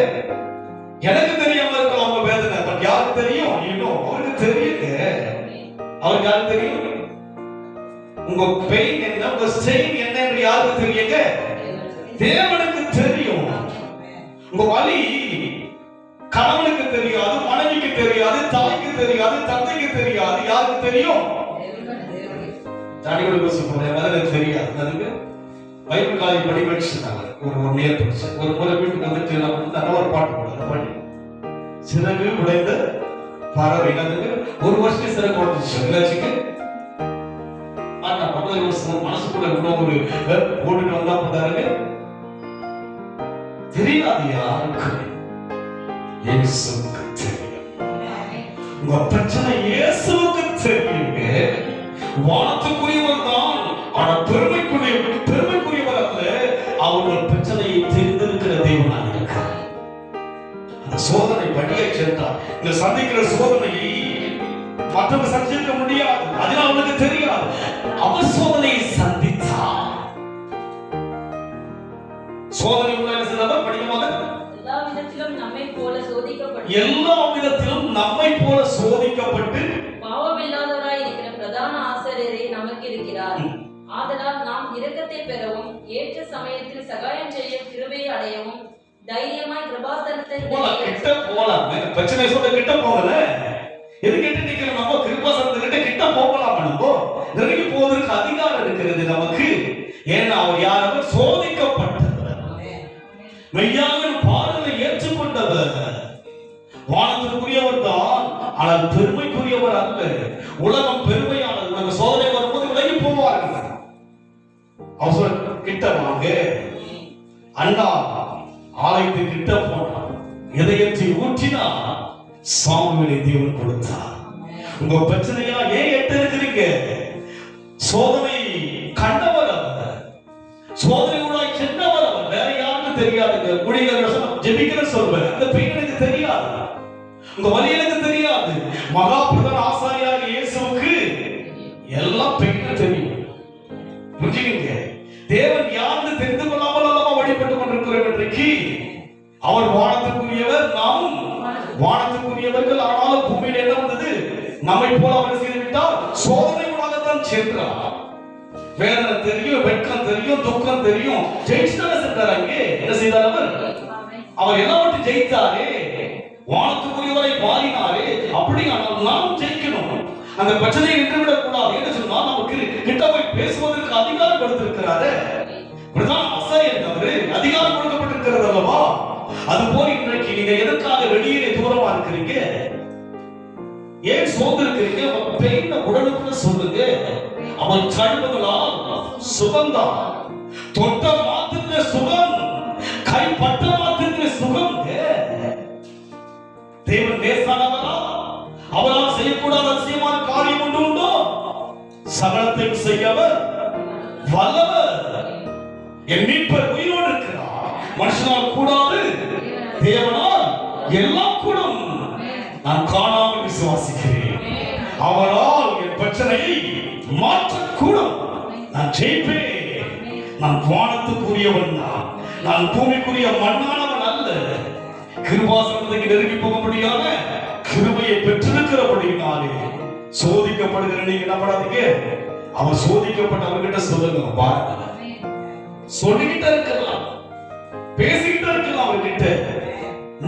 எனக்கு தெரியாம இருக்கலாம் அவங்க வேதனை, பட் யாருக்கு தெரியும்? இன்னும் அவருக்கு தெரியுங்க. அவருக்கு யாருக்கு தெரியும்? உங்க பெயின் என்ன, உங்க ஸ்ட்ரெயின் என்ன என்று யாருக்கு தெரியுங்க? தேவனுக்கு தெரியும். உங்க வலி கணவனுக்கு தெரியாது, மனைவிக்கு தெரியாது, தாய்க்கு தெரியாது, தந்தைக்கு தெரியாது. யாருக்கு தெரியும்? தாடியோட யோசிப்போம், எனக்கு தெரியாது. அதுக்கு பைபிள் காலேஜ் படி படிச்சுட்டாங்க. ஒரு நேர் படிச்சு ஒரு முறை வீட்டுக்கு வந்துட்டு நல்ல ஒரு பாட்டு போடுறது பாடி, சிறகு உடைந்த பறவை. அதுக்கு ஒரு வருஷம் சிறகு உடைஞ்சிச்சு இல்லாச்சுக்கு. ஆனா 50 வருஷம் மனசுக்குள்ள இவ்வளவு ஒரு போட்டுட்டு வந்தா போட்டாருங்க. தெரியாது யாருக்கு, இயேசுவுக்கு தெரியும். உங்க பிரச்சனை இயேசுவுக்கு தெரியுங்க. வானத்துக்குரியவர் தான், ஆனா பெருமைக்குரியவர் அல்ல. அவர்கள் பிரச்சனையை தெரிந்திருக்கிற தேவனாக இருக்கிறார். அந்த சோதனை படியை சேர்த்தார். இந்த சந்திக்கிற சோதனையை மற்றவங்க சந்திக்க முடியாது, அதனால அவனுக்கு தெரியாது. அவர் சோதனையை சந்தித்தார். சோதனை உள்ள சிலவர் படிக்கும்போது எல்லா விதத்திலும் நம்மை
போல சோதிக்கப்பட்டு
பாவமில்லாதவராய் இருக்கிற பிரதான ஆசிரியரே நமக்கு இருக்கிறார். ஆதலால் நாம் இரக்கத்தை பெறவும் ஏற்ற சமயத்தில் சகாயம் செய்ய கிருபையை அடையவும் தைரியமாய் கிருபாசனத்தை
கிட்ட போலாம். பிரச்சனை சொல்ல கிட்ட போகல, எது கிட்ட நிக்கிறோம்? நம்ம கிருபாசனத்துக்கிட்ட கிட்ட போகலாம். நம்ம நெருங்கி போவதற்கு அதிகாரம் இருக்கிறது நமக்கு. ஏன்னா அவர் யாரவர் சோதிக்கப்பட்டவர், மெய்யாக பாடலை ஏற்றுக்கொண்டவர், வானத்திற்குரியவர் தான், ஆனால் பெருமைக்குரியவர் அல்ல. உலகம் பெருமையானது. உலக சோதனை வரும்போது விலகி போவார்கள். அவர் கிட்ட வாங்க. அண்ணா ஆலயத்து கிட்ட போனா இதயத்தை ஊற்றினா சாமுவேலை தேவன் கொடுத்தார். உங்க பிரச்சனையா ஏன் எட்டு இருக்கிறீங்க? சோதனை கண்டவர் அவர், சோதனையுள்ளாய் சென்றவர் அவர். வேற யாருன்னு தெரியாதுங்க. குடிகள் ஜெபிக்கிற சொல்வார், அந்த பெயின் எனக்கு தெரியாது, உங்க வலி எனக்கு தெரியாது. மகா பிரதான ஆசாரியாக இயேசுவுக்கு எல்லாம் பெயின் தெரியும். புரிஞ்சுக்கங்க, தேவன் யாருன்னு தெரிந்து கொள்ளாமல் அல்லவா வழிபட்டுக் கொண்டிருக்கிறோம் இன்றைக்கு. அவர் வானத்துக்குரியவர், நாம் வானத்துக்குரியவர்கள். ஆனாலும் பூமியில் என்ன வந்தது? நம்மை போல அவர் செய்துவிட்டால் சோதனைகளாகத்தான் சென்றார். வேதனை தெரியும், வெட்கம் தெரியும், துக்கம் தெரியும். ஜெயிச்சுதானே சென்றார். அங்கே என்ன செய்தார்? அவர் எல்லாவற்றையும் ஜெயித்தாரே, வானத்துக்குரியவரை மாறினாரே. அப்படி ஆனால் நாம் ஜெயிக்கணும். அந்த பிரச்சனையை விட்டுவிடக் கூடாது. என்ன சொன்னா, நமக்கு கிட்ட போய் பேசுவதற்கு அதிகாரம் கொடுத்திருக்கிறாரு. பிரதான ஆசாரியர் அவரு அதிகாரம் கொடுக்கப்பட்டிருக்கிறது அல்லவா? அது போல் இன்றைக்கு நீங்க எதற்காக வெளியே தூரமா இருக்கிறீங்க? ஏன் சோர்ந்து இருக்கிறீங்க? பெயின உடனுக்குள்ள சொல்லுங்க. அவன் கழுவுகளால் சுகந்தான், தொட்ட மாத்திர சுகம், கைப்பட்ட மாத்திர சுகம். தேவன் நேசானவரா? அவரால் செய்யக்கூடாத அதிசயமான காரியம் ஒன்று உண்டோ? சகலத்தையும் செய்யவர் வல்லவர். என் மீட்பர் உயிரோடு இருக்கிறார். மனுஷனால் கூடாது, தேவனால் எல்லாம் கூடும். நான் காணாமல் விசுவாசிக்கிறேன். அவரால் என் பிரச்சனையை மாற்றக்கூடும். நான் ஜெயிப்பேன். நான் வானத்துக்குரியவன் தான், நான் பூமிக்குரிய மண்ணானவன் அல்ல. கிருபாசனத்துக்கு நெருங்கி போக முடியாத கிருபையை பெற்றிருக்கிறபடினாலே சோதிக்கப்படுகிற நீங்க நம்பாதீங்க. அவர் சோதிக்கப்பட்ட அவர்கிட்ட சொல்லுங்க. பாருங்க, சொல்லிக்கிட்டே இருக்கலாம், பேசிக்கிட்டே இருக்கலாம். அவர்கிட்ட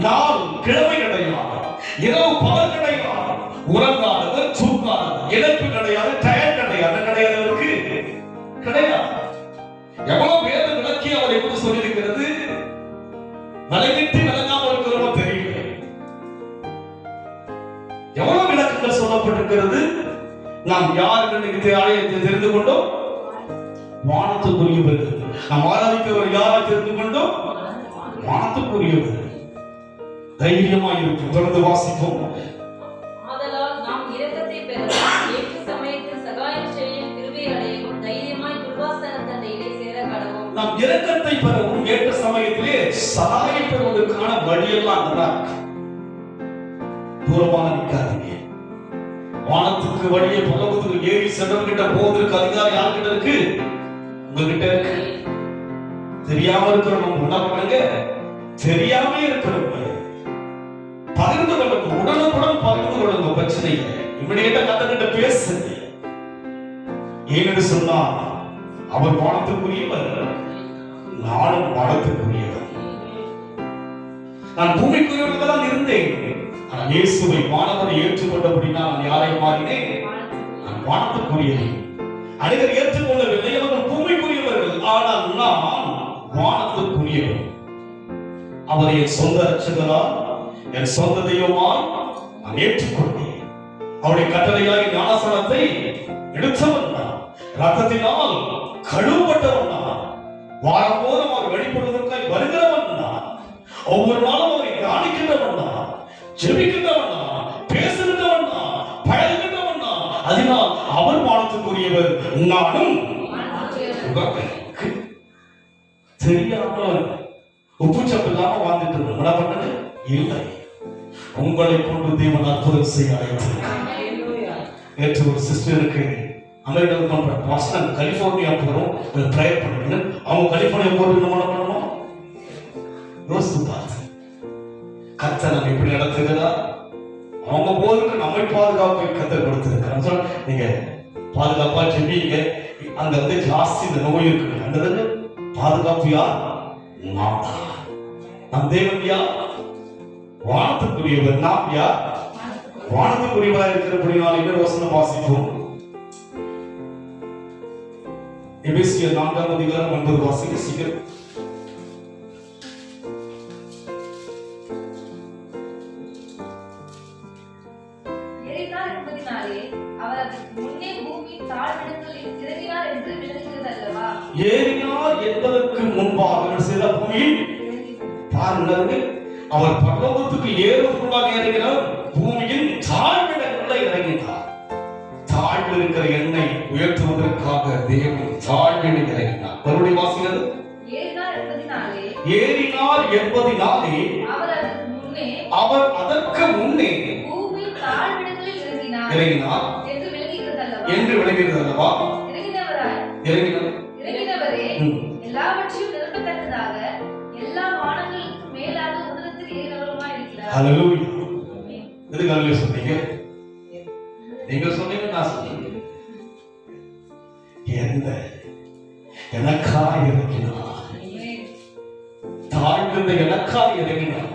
நாள் கிழமை கிடையாது, இரவு பகல் கிடையாது, உறங்காதவர் தூங்காதவர், இழப்பு கிடையாது, டயர் கிடையாது, கிடையாதவருக்கு கிடையாது. எவ்வளவு வேத விளக்கி அவர் எப்படி சொல்லியிருக்கிறது? விலகிட்டு விளங்காமல் இருக்கிறோமோ தெரியல. எவ்வளவு விளக்கங்கள் சொல்லப்பட்டிருக்கிறது. நாம் யார் தெரிந்து கொண்டோம்? வானத்துக்குரியவர். நாம் ஆராதிக்கிறவர் யாரை தெரிந்து கொண்டோம்? வானத்துக்குரியவர். தைரியமாக இருக்கும். தொடர்ந்து வாசிப்போம்.
ஆதலால் நாம் இரக்கத்தை பெறவும் ஏற்ற சமயத்தில் சகாயம்
நாம் இரக்கத்தை பெறவும் ஏற்ற சமயத்திலே சகாயம் பெறுவதற்கான வழியெல்லாம் நல்லா இருக்கு. தூரமாக நிற்காதீங்க. வானத்துக்கு வழியே பரலோகத்துக்கு ஏறி சென்றவர்கிட்ட போவதற்கு அதிகாரம் யார்கிட்ட இருக்கு? உங்ககிட்ட இருக்கு. தெரியாம இருக்கிறவங்க என்ன பண்ணுங்க? தெரியாம இருக்கிறவங்க பகிர்ந்து கொள்ளுங்க. உடனுக்குடன் பகிர்ந்து கொள்ளுங்க. பிரச்சனை இமிடியேட்டா கத்தகிட்ட பேசுங்க. ஏன்னு சொன்னா அவர் வானத்துக்குரியவர், நானும் வானத்துக்குரியவர். நான் பூமிக்குரியவர்கள் தான் இருந்தேன். நான் இயேசுவை வானவரை ஏற்றுக்கொண்டபடினா நான் யாரை மாறினேன்? நான் வானத்துக்குரியவன். அனைவரும் ஏற்றுக்கொள்ளவில்லை, அவர்கள் பூமிக்குரியவர்கள். ஆனால் நான் வானத்துக்குரியவன். அவரை என் சொந்த ரட்சகரால், என் சொந்த தெய்வமாய் நான் ஏற்றுக்கொண்டேன். அவருடைய கட்டளையாகி ஞானஸ்நானத்தை எடுத்தவன் நான். ரத்தத்தினால் கழுவப்பட்டவன் நான். வாரம்போதும் அவர் வெளிப்படுவதற்காக வருகிறவன் நான். ஒவ்வொரு நாளும் அவரை தியானிக்கின்றவன் நான், ஜெபிக்கின்றவன் நான், பேசுகின்றவன் நான், பழகுகின்றவன் நான். அதனால் அவர் வானத்துக்குரியவர், நானும் தெரியாம உப்பு சப்பு இல்லாம வாழ்ந்துட்டு இருந்தோம். என்ன பண்ணது? இல்லை. உங்களை கொண்டு தேவன் அற்புதம் செய்ய அழைத்திருக்கிறார். நேற்று ஒரு சிஸ்டருக்கு அமெரிக்காவில் பண்ற பாஸ்டன் கலிபோர்னியா போறோம், ப்ரேயர் பண்ணுங்க. அவங்க கலிபோர்னியா போறது என்ன பண்ணணும்? யோசித்து பார்த்து கர்த்தர் நம்ம எப்படி நடத்துகிறா? அவங்க போறதுக்கு நம்மை பாதுகாப்பை கர்த்தர் கொடுத்திருக்கிறார். நீங்க பாதுகாப்பா ஜெபிங்க. அங்க வந்து ஜாஸ்தி இந்த நோய் இருக்கு. அந்த பாதுகாப்பு யார்? நம் தேவன் யார்? வானத்துக்குரியவர். நாம் யார்? வானத்துக்குரியவராக இருக்கிறபடியால் இன்னொரு வசனம் வாசிப்போம். எபேசியர் 4ஆம் அதிகாரம் 9 வாசிக்க சீக்கிரம்.
ஏறினார் என்பதினாலே அவர் அதற்கு முன்னே பூமியின் தாழ்விடங்களில் இறங்கினார் என்று விளங்குகிறது அல்லவா?
ஏறினார் என்பதற்கு முன்பாக சில பூமியில் பாருங்கள், அவர் பரலோகத்துக்கு ஏறுவதற்குள்ளாக இறங்கினார். பூமியின் தாழ்விடங்களை இறங்கினார். தாழ்வில் இருக்கிற எண்ணெய் உயர்த்துவதற்காக தேவன் தாழ்வில் இறங்கினார். மறுபடியும் வாசிக்கிறது.
ஏறினார் என்பதினாலே
அவர் அதற்கு முன்னே
பூமியின் தாழ்விடங்களில்
இறங்கினார் என்று விளங்குகிறது அல்லவா?
இறங்கினவரே எல்லாவற்றையும் நிரப்பத்தக்கதாக எல்லா வானங்களுக்கும் மேலாக உன்னதத்தில் ஏறினவருமாய் இருக்கிறார்.
ஹல்லேலூயா. எதுக்கு ஹல்லேலூயா சொன்னீங்க? நீங்க சொன்னீங்க, நான் சொன்னீங்க. எனக்காக இறங்கினார். தாழ்ந்த எனக்காக இறங்கினார்.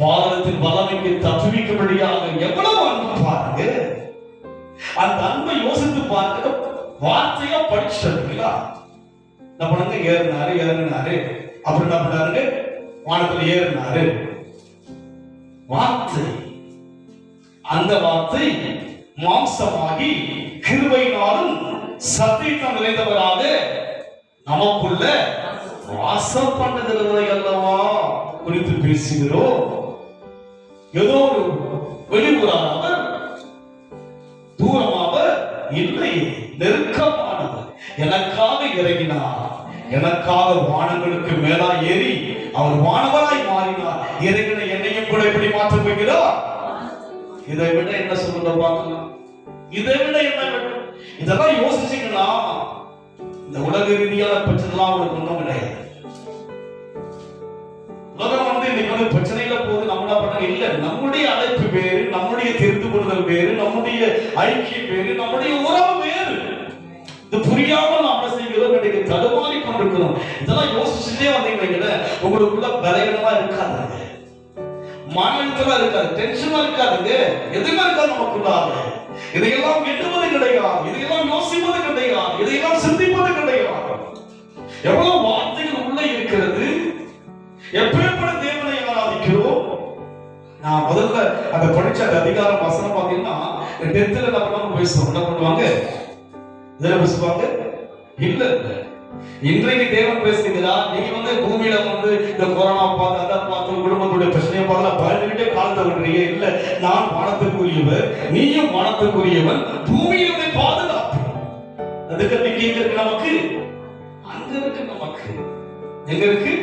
பாதத்தின் வல்லமைக்கு தப்புவிக்கும்படியாக எவ்வளவு அன்பு பாருங்க. அந்த அன்பை யோசித்து பாருங்க. வார்த்தையா படிச்சுட்டீங்களா? என்ன பண்ணுங்க? ஏறினாரு, இறங்கினாரு. அப்புறம் என்ன பண்ணாருங்க? வானத்துல ஏறினாரு. வார்த்தை, அந்த வார்த்தை மாம்சமாகி கிருபையினாலும் சத்தியத்தால் நிறைந்தவராக நமக்குள்ள வாசம் பண்ணுகிறவரை அல்லவா குறித்து பேசுகிறோம். ஏதோ ஒரு வெளியூரானவர், தூரமாவர் இல்லை, நெருக்கமானவர். எனக்காக இறங்கினார். எனக்காக வானங்களுக்கு மேலா ஏறி அவர் வானவராய் மாறினார். இறங்கின என்னையும் கூட எப்படி மாற்ற போகிறார்? இதை விட என்ன சொல்லுங்க பார்க்கலாம்? இதை விட என்ன வேண்டும்? இதெல்லாம் யோசிச்சீங்கன்னா இந்த உலக ரீதியான பிரச்சனைலாம் அவங்களுக்கு ஒன்றும் கிடையாது. உலகம் வந்து இன்னைக்கு வந்து பிரச்சனையில போது நம்ம என்ன பண்ண இல்ல. நம்முடைய அழைப்பு வேறு, நம்முடைய தெரிந்து கொள்ளுதல் வேறு, நம்முடைய ஐக்கியம் வேறு, நம்முடைய உறவு வேறு. இது புரியாம நாம செய்கிறோம். இன்னைக்கு தடுமாறி கொண்டிருக்கிறோம். இதெல்லாம் யோசிச்சுட்டே வந்தீங்கன்னா உங்களுக்குள்ள பலவீனமா இருக்காது, மன அழுத்தமா இருக்காது, டென்ஷனா இருக்காதுங்க, எதுவுமே இருக்காது நமக்குள்ளாக. இதையெல்லாம் எண்ணுவது கிடையாது, இதையெல்லாம் யோசிப்பது கிடையாது, இதையெல்லாம் சிந்திப்பது கிடையாது. எவ்வளவு வார்த்தைகள் உள்ள இருக்கிறது. எப்பேற்பட்ட தேவனை ஆராதிக்கிறோம். நான் முதல்ல அந்த படிச்ச அந்த அதிகாரம் வசனம் பாத்தீங்கன்னா 10th நம்ம பேசுவோம். என்ன பண்ணுவாங்க? இதெல்லாம் பேசுவாங்க இல்ல. இன்றைக்கு தேவன் பேசுகிறா. நீங்க வந்து பூமியில வந்து இந்த கொரோனா பார்த்து, அதை பார்த்து, குடும்பத்துடைய பிரச்சனையை பார்த்து பயந்துகிட்டே காலத்தை விடுறீங்க. இல்ல, நான் வானத்துக்குரியவர், நீயும் வானத்துக்குரியவன், பூமியினுடைய பாதுகாப்பு. அதுக்கு கேட்க நமக்கு அங்க இருக்கு நமக்கு. எங்க இருக்கு?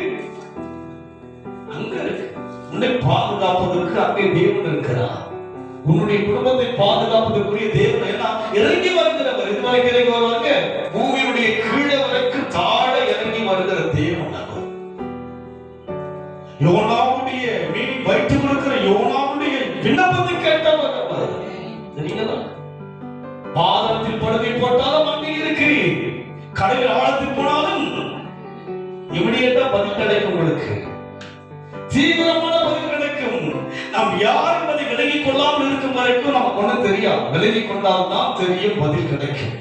அங்க இருக்கு. உன்னை பாதுகாப்பதற்கு அங்கே தேவன் இருக்கிறார். உன்னுடைய குடும்பத்தை பாதுகாப்பதற்குரிய தேவன் எல்லாம் இறங்கி வருகிறவர். இது வரைக்கும் இறங்கி வருவாங்க, பூமியுடைய கீழே வரைக்கும் தாழ இறங்கி வருகிற தேவன் அவர். யோனாவுடைய மீன் வயிற்று கொடுக்கிற யோனாவுடைய விண்ணப்பத்தை கேட்டவர் அவர். தெரியுங்களா? பாதத்தில் படுகை போட்டாலும் அங்கே இருக்கிறீர், கடலில் ஆழத்தில் போனாலும் இமிடியேட்டா பதில் கிடைக்கும். உங்களுக்கு தீவிரமான பதில் கிடைக்கும். நாம் யார் என்பதை விலகிக் கொள்ளாமல் இருக்கும் வரைக்கும் நமக்கு ஒன்றும் தெரியாது. விலகிக் கொண்டால்தான் தெரியும், பதில் கிடைக்கும்.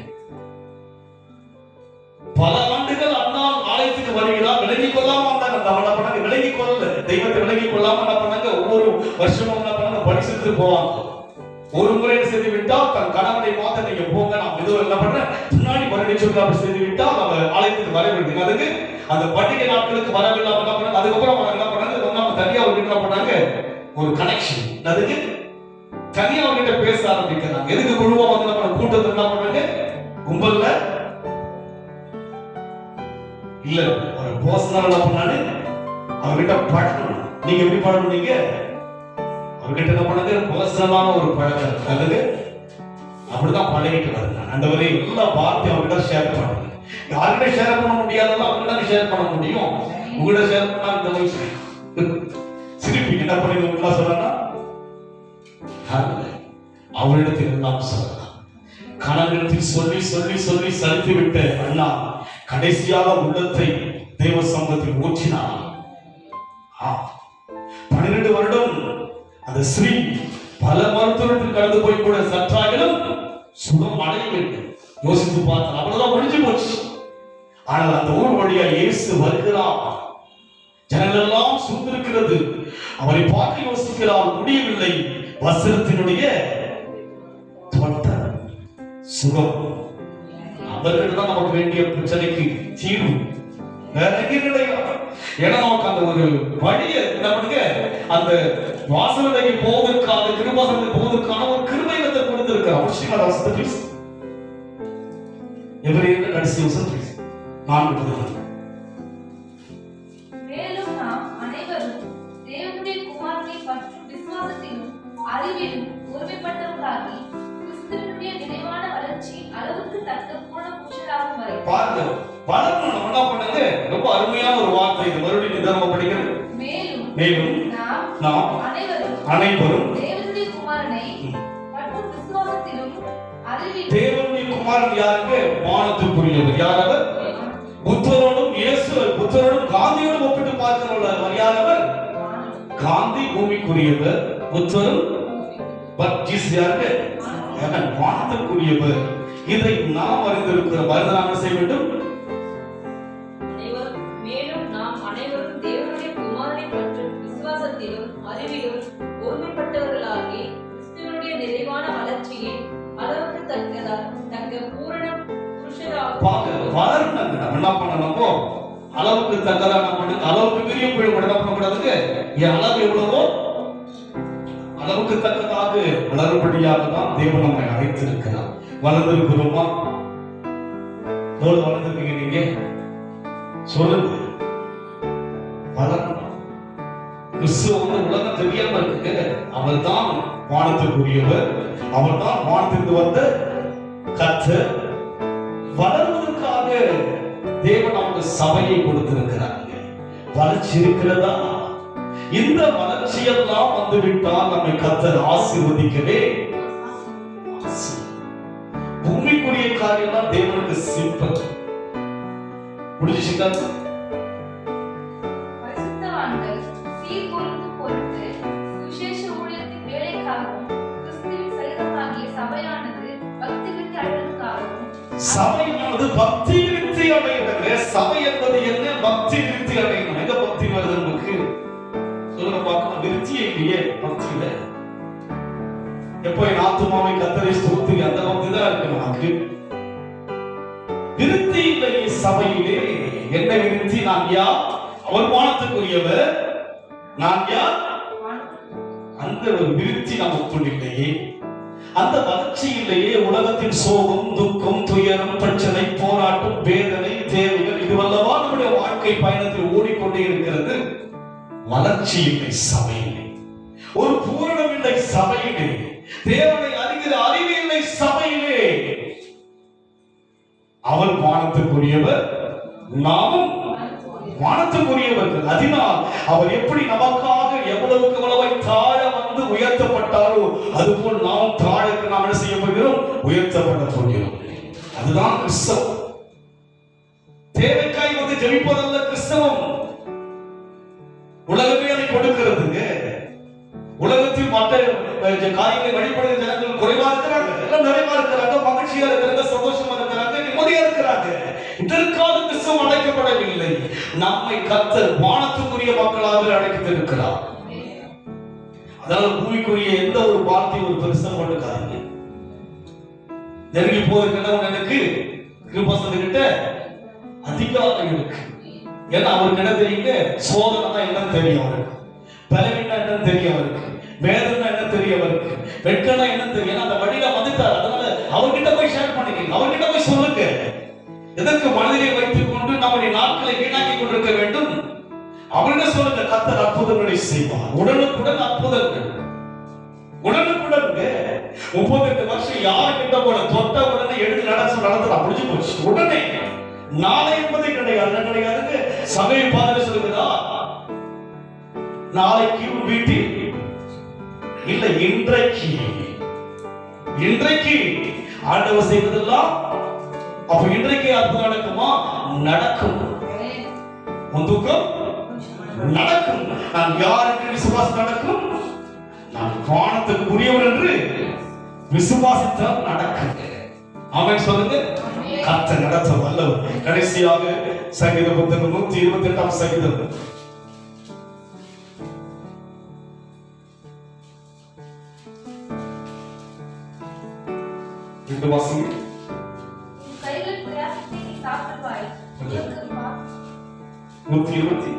பல ஆண்டுகள் அண்ணா ஆலயத்துக்கு வருகிறார், விலகிக் கொள்ளாம வந்தாங்க. என்ன பண்ணாங்க? விலகிக் கொள்ளல, தெய்வத்தை விலகிக் கொள்ளாம என்ன பண்ணாங்க? ஒவ்வொரு வருஷமும் என்ன பண்ணாங்க? படிச்சுட்டு போவாங்க. ஒரு முறை செய்து விட்டால் தன் கணவனை மாத்த நீங்க போங்க, நான் ஏதோ என்ன பண்றேன் பின்னாடி மறுபடியும் சொல்லி அப்படி செய்து விட்டால் நம்ம ஆலயத்துக்கு வர வேண்டும். அதுக்கு அந்த பண்டிகை நாட்களுக்கு வரவில்லாம என்ன பண்ணாங்க? அதுக்கப்புறம் அவங்க என்ன பண்ணாங்க? தனியா ஒரு என்ன பண்ணாங்க? ஒரு கனெக்ஷன். அதுக்கு தனியா அவர்கிட்ட பேச ஆரம்பிக்கிறாங்க. எதுக்கு? குழுவா வந்து நம்ம கூட்டத்தில் என்ன பண்றாங்க? கும்பல்ல இல்ல, ஒரு போஸ்னால என்ன பண்ணாரு? அவர்கிட்ட பழகணும். நீங்க எப்படி பழகணும்? நீங்க அவர்கிட்ட என்ன பண்ணாங்க? போஸ்னாலான ஒரு பழக்கம். அதுக்கு அப்படிதான் பழகிட்டு வருங்க. ஆண்டவரே எல்லா வார்த்தையும் அவர்கிட்ட ஷேர் பண்ணுங்க. யார்கிட்ட ஷேர் பண்ண முடியாதெல்லாம் அவர்கிட்ட ஷேர் பண்ண முடியும். உங்கள்கிட்ட ஷேர் பண்ணா இந்த வயசு சிரிப்பி என்ன பண்ணி சொல்றா? அவரிடத்தில் எல்லாம் சொல்லலாம். கணவனிடத்தில் சொல்லி சொல்லி சொல்லி சலித்து விட்ட அண்ணா கடைசியாக உள்ளத்தை தேவ சமூகத்தில் ஊற்றினார். 12 வருடம் அந்த ஸ்ரீ பல மருத்துவத்தில் கடந்து போய் கூட சற்றாகிலும் சுகம் அடையவில்லை. யோசித்து பார்த்தால் அவ்வளவுதான் முடிஞ்சு போச்சு. ஆனால் அந்த ஊர் வழியா இயேசு வருகிறார். ஜனங்கள் எல்லாம் சூழ்ந்திருக்கிறது. அவரை பார்க்க யோசிக்கிறார், முடியவில்லை. வஸ்திரத்தினுடைய தொட்ட சுகம். அவர்கள் தான் நமக்கு வேண்டிய பிரச்சனைக்கு தீர்வு. வேற எங்கேயும் கிடையாது. ஏன்னா நமக்கு அந்த ஒரு வழியை என்ன பண்ணுங்க? அந்த வாசலுடைய போவதற்கான கிருபாசனத்துக்கு போவதற்கான ஒரு கிருபை கொடுத்திருக்கிறார். அவசியம் வசதி எவரையும் கடைசி வசதி 4
மேலும் நாம் அனைவரும் தேவனுடைய குமாரனை பற்றும் விசுவாசத்திலும் அறிவிலும் ஒருமைப்பட்டவர்களாகி கிறிஸ்துவினுடைய நிறைவான வளர்ச்சி அளவுக்கு தக்க பூரண புருஷராகும் வரை.
பாருங்க, வளரணும். நம்ம என்ன பண்ணுங்க? ரொம்ப அருமையான ஒரு வார்த்தை இது. மறுபடியும் நிதானமா படிக்கிறது. மேலும் நாம் அனைவரும்
தேவனுடைய குமாரனை பற்றும் விசுவாசத்திலும் அறிவிலும்.
தேவனுடைய குமாரன் யாருக்கு? வானத்துக்குரியவர். யார் அவர்? புத்தரோடும் இயேசு புத்தரோடும் காந்தியோடும் ஒப்பிட்டு பார்க்கிறவர். யார் அவர்? காந்தி பூமிக்குரியவர், புத்தரும் யாருக்கு? வானத்துக்குரியவர். இதை நாம் அறிந்திருக்கிற மருந்தனாக செய்ய வேண்டும்.
மேலும் நாம் அனைவரும் தேவனுடைய குமாரனை பற்றும் விசுவாசத்திலும் அறிவிலும் ஒருமைப்பட்டவர்களாகி கிறிஸ்துவினுடைய நிறைவான வளர்ச்சியை அளவுக்கு தக்க பூரண
வளரணும். நம்ம என்ன பண்ணணுமோ அளவுக்கு தக்கதா நம்ம அளவுக்கு மீறிய போய் என்ன பண்ணக்கூடாதுங்க? என் அளவு எவ்வளவோ அளவுக்கு தக்கதாக வளரும்படியாக தான் தேவன் நம்மை அழைத்திருக்கிறார். வளர்ந்திருக்கிறோமா? வளர்ந்திருக்கீங்க நீங்க? சொல்லுங்க. வளரணும். கிறிஸ்துவ உலகம் தெரியாம இருக்கு. அவர் தான் வானத்துக்குரியவர். அவர் தான் வானத்திற்கு வந்த கர்த்தர். வளர்வதற்காக தேவன் நமக்கு சபையை கொடுத்திருக்கிறாங்க. வளர்ச்சி இருக்கிறதா? இந்த வளர்ச்சியெல்லாம் வந்துவிட்டால் நம்மை கர்த்தர் ஆசீர்வதிக்கவே. பூமிக்குரிய காரியம்லாம் தேவனுக்கு சிம்பிள். முடிஞ்சுச்சுங்க.
பரிசுத்தவான்கள் சீர்கொள்ளும் பொருட்டு சுவிசேஷ ஊழியத்தின் வேலைக்காகவும் கிறிஸ்துவின் சரீரமாகிய சபையானது பக்தி விருத்தி அடைவதற்காகவும்.
சபையானது பக்தி விருத்தி அடைகிறது. சபை என்பது என்ன? பக்தி விருத்தி அடையணும். எங்க பக்தி வருது நமக்கு? சொல்லுங்க பார்க்கலாம். விருத்தி இல்லையே பக்தியில. எப்போ என் ஆத்துமாவை கர்த்தரை ஸ்தோத்திரி, அந்த பக்தி தான் இருக்கு நமக்கு. விருத்தி இல்லை சபையிலே. என்ன விருத்தி? நான் யார்? அவர் வானத்துக்குரியவர். நான் யார்? அந்த ஒரு விருத்தி நமக்குள் இல்லையே. அந்த வளர்ச்சி இல்லையே. உலகத்தின் சோகம், துக்கம், துயரம், பிரச்சனை, போராட்டம், வேதனை, தேவைகள் இதுவெல்லாம் பயணத்தில் ஓடிக்கொண்டே இருக்கிறது. வளர்ச்சி இல்லை சபையிலே, ஒரு பூரணம் இல்லை சபையிலே, தேவனை அறிகிற அறிவு இல்லை சபையிலே. அவர் வானத்துக்குரியவர், நாமும் வானத்துக்குரியவர்கள். அதனால் அவர் எப்படி நமக்காக எவ்வளவுக்கு எவ்வளவு தாழ வந்து உயர்த்தப்பட்டாரோ அதுபோல் நாம் தாழக்கு நாம் என்ன செய்ய போகிறோம்? உயர்த்தப்பட போகிறோம். அதுதான் கிறிஸ்தவம். தேவைக்காய் வந்து ஜெபிப்பதல்ல கிறிஸ்தவம். உலகமே அதை கொடுக்கிறதுங்க. உலகத்தில் மற்ற காரியங்களை வழிபடுகிற ஜனங்கள் குறைவா இருக்கிறாங்க, எல்லாம் நிறைவா இருக்கிறாங்க, மகிழ்ச்சியா இருக்கிறாங்க, சந்தோஷமா இருக்கிறாங்க, நிம்மதியா இருக்கிறாங்க. இதற்காக கிறிஸ்தவம் அழைக்கப்படவில்லை. நம்மை கர்த்தர் வானத்துக்குரிய மக்களாக அழைத்திருக்கிறார். அதனால பூமிக்குரிய எந்த ஒரு வார்த்தையும் ஒரு பெருசா போட்டுக்காதீங்க. நெருங்கி போவதற்கு எனக்கு கிருபாசனகிட்ட அதிகாரம் இருக்கு. ஏன்னா அவருக்கு என்ன தெரியுங்க? சோதனை என்னன்னு தெரியும் அவருக்கு, பலவீனம் என்னன்னு தெரியும் அவருக்கு, வேதனை என்ன தெரியும் அவருக்கு, வெட்கனா என்ன தெரியும். அந்த வழியில வந்துட்டார். அதனால அவர்கிட்ட போய் ஷேர் பண்ணிக்கங்க, அவர்கிட்ட போய் சொல்லுங்க. எதற்கு மனதிலே வைத்துக் கொண்டு நம்முடைய நாட்களை வீணாக்கி கொண்டிருக்க வேண்டும்? அவர்கிட்ட சொல்லுங்க. கர்த்தர் அற்புதங்களை செய்வார். உடனுக்குடன் அற்புதங்கள், உடனுக்குடன். 38 வருஷம் யாருக்கிட்ட போல தொட்ட உடனே எடுத்து நடந்து முடிஞ்சு போச்சு. உடனே நாளை என்பதே கிடையாது, கிடையாதுங்க. சபை பாதர் சொல்லுகிறா, நாளைக்கு வீட்டில் இல்ல, இன்றைக்கு ஆண்டவர் செய்வதெல்லாம். அப்ப இன்றைக்கு அற்புதம் நடக்குமா? நடக்கும். துக்கம் நடக்கும். நான் யாருக்கு விசுவாசம் நடக்கும்? நான் வானத்துக்குரியவர் என்று விசுவாசித்தால் நடக்கும். அவன் சொல்லுங்க. கர்த்தர் நடத்த வல்லவர். கடைசியாக சங்கீத புத்தகம் 128 சங்கீதம். இந்த வாசிங்க.
கைகள் பிரயாசத்தை நீ சாப்பிடுவாய்.
120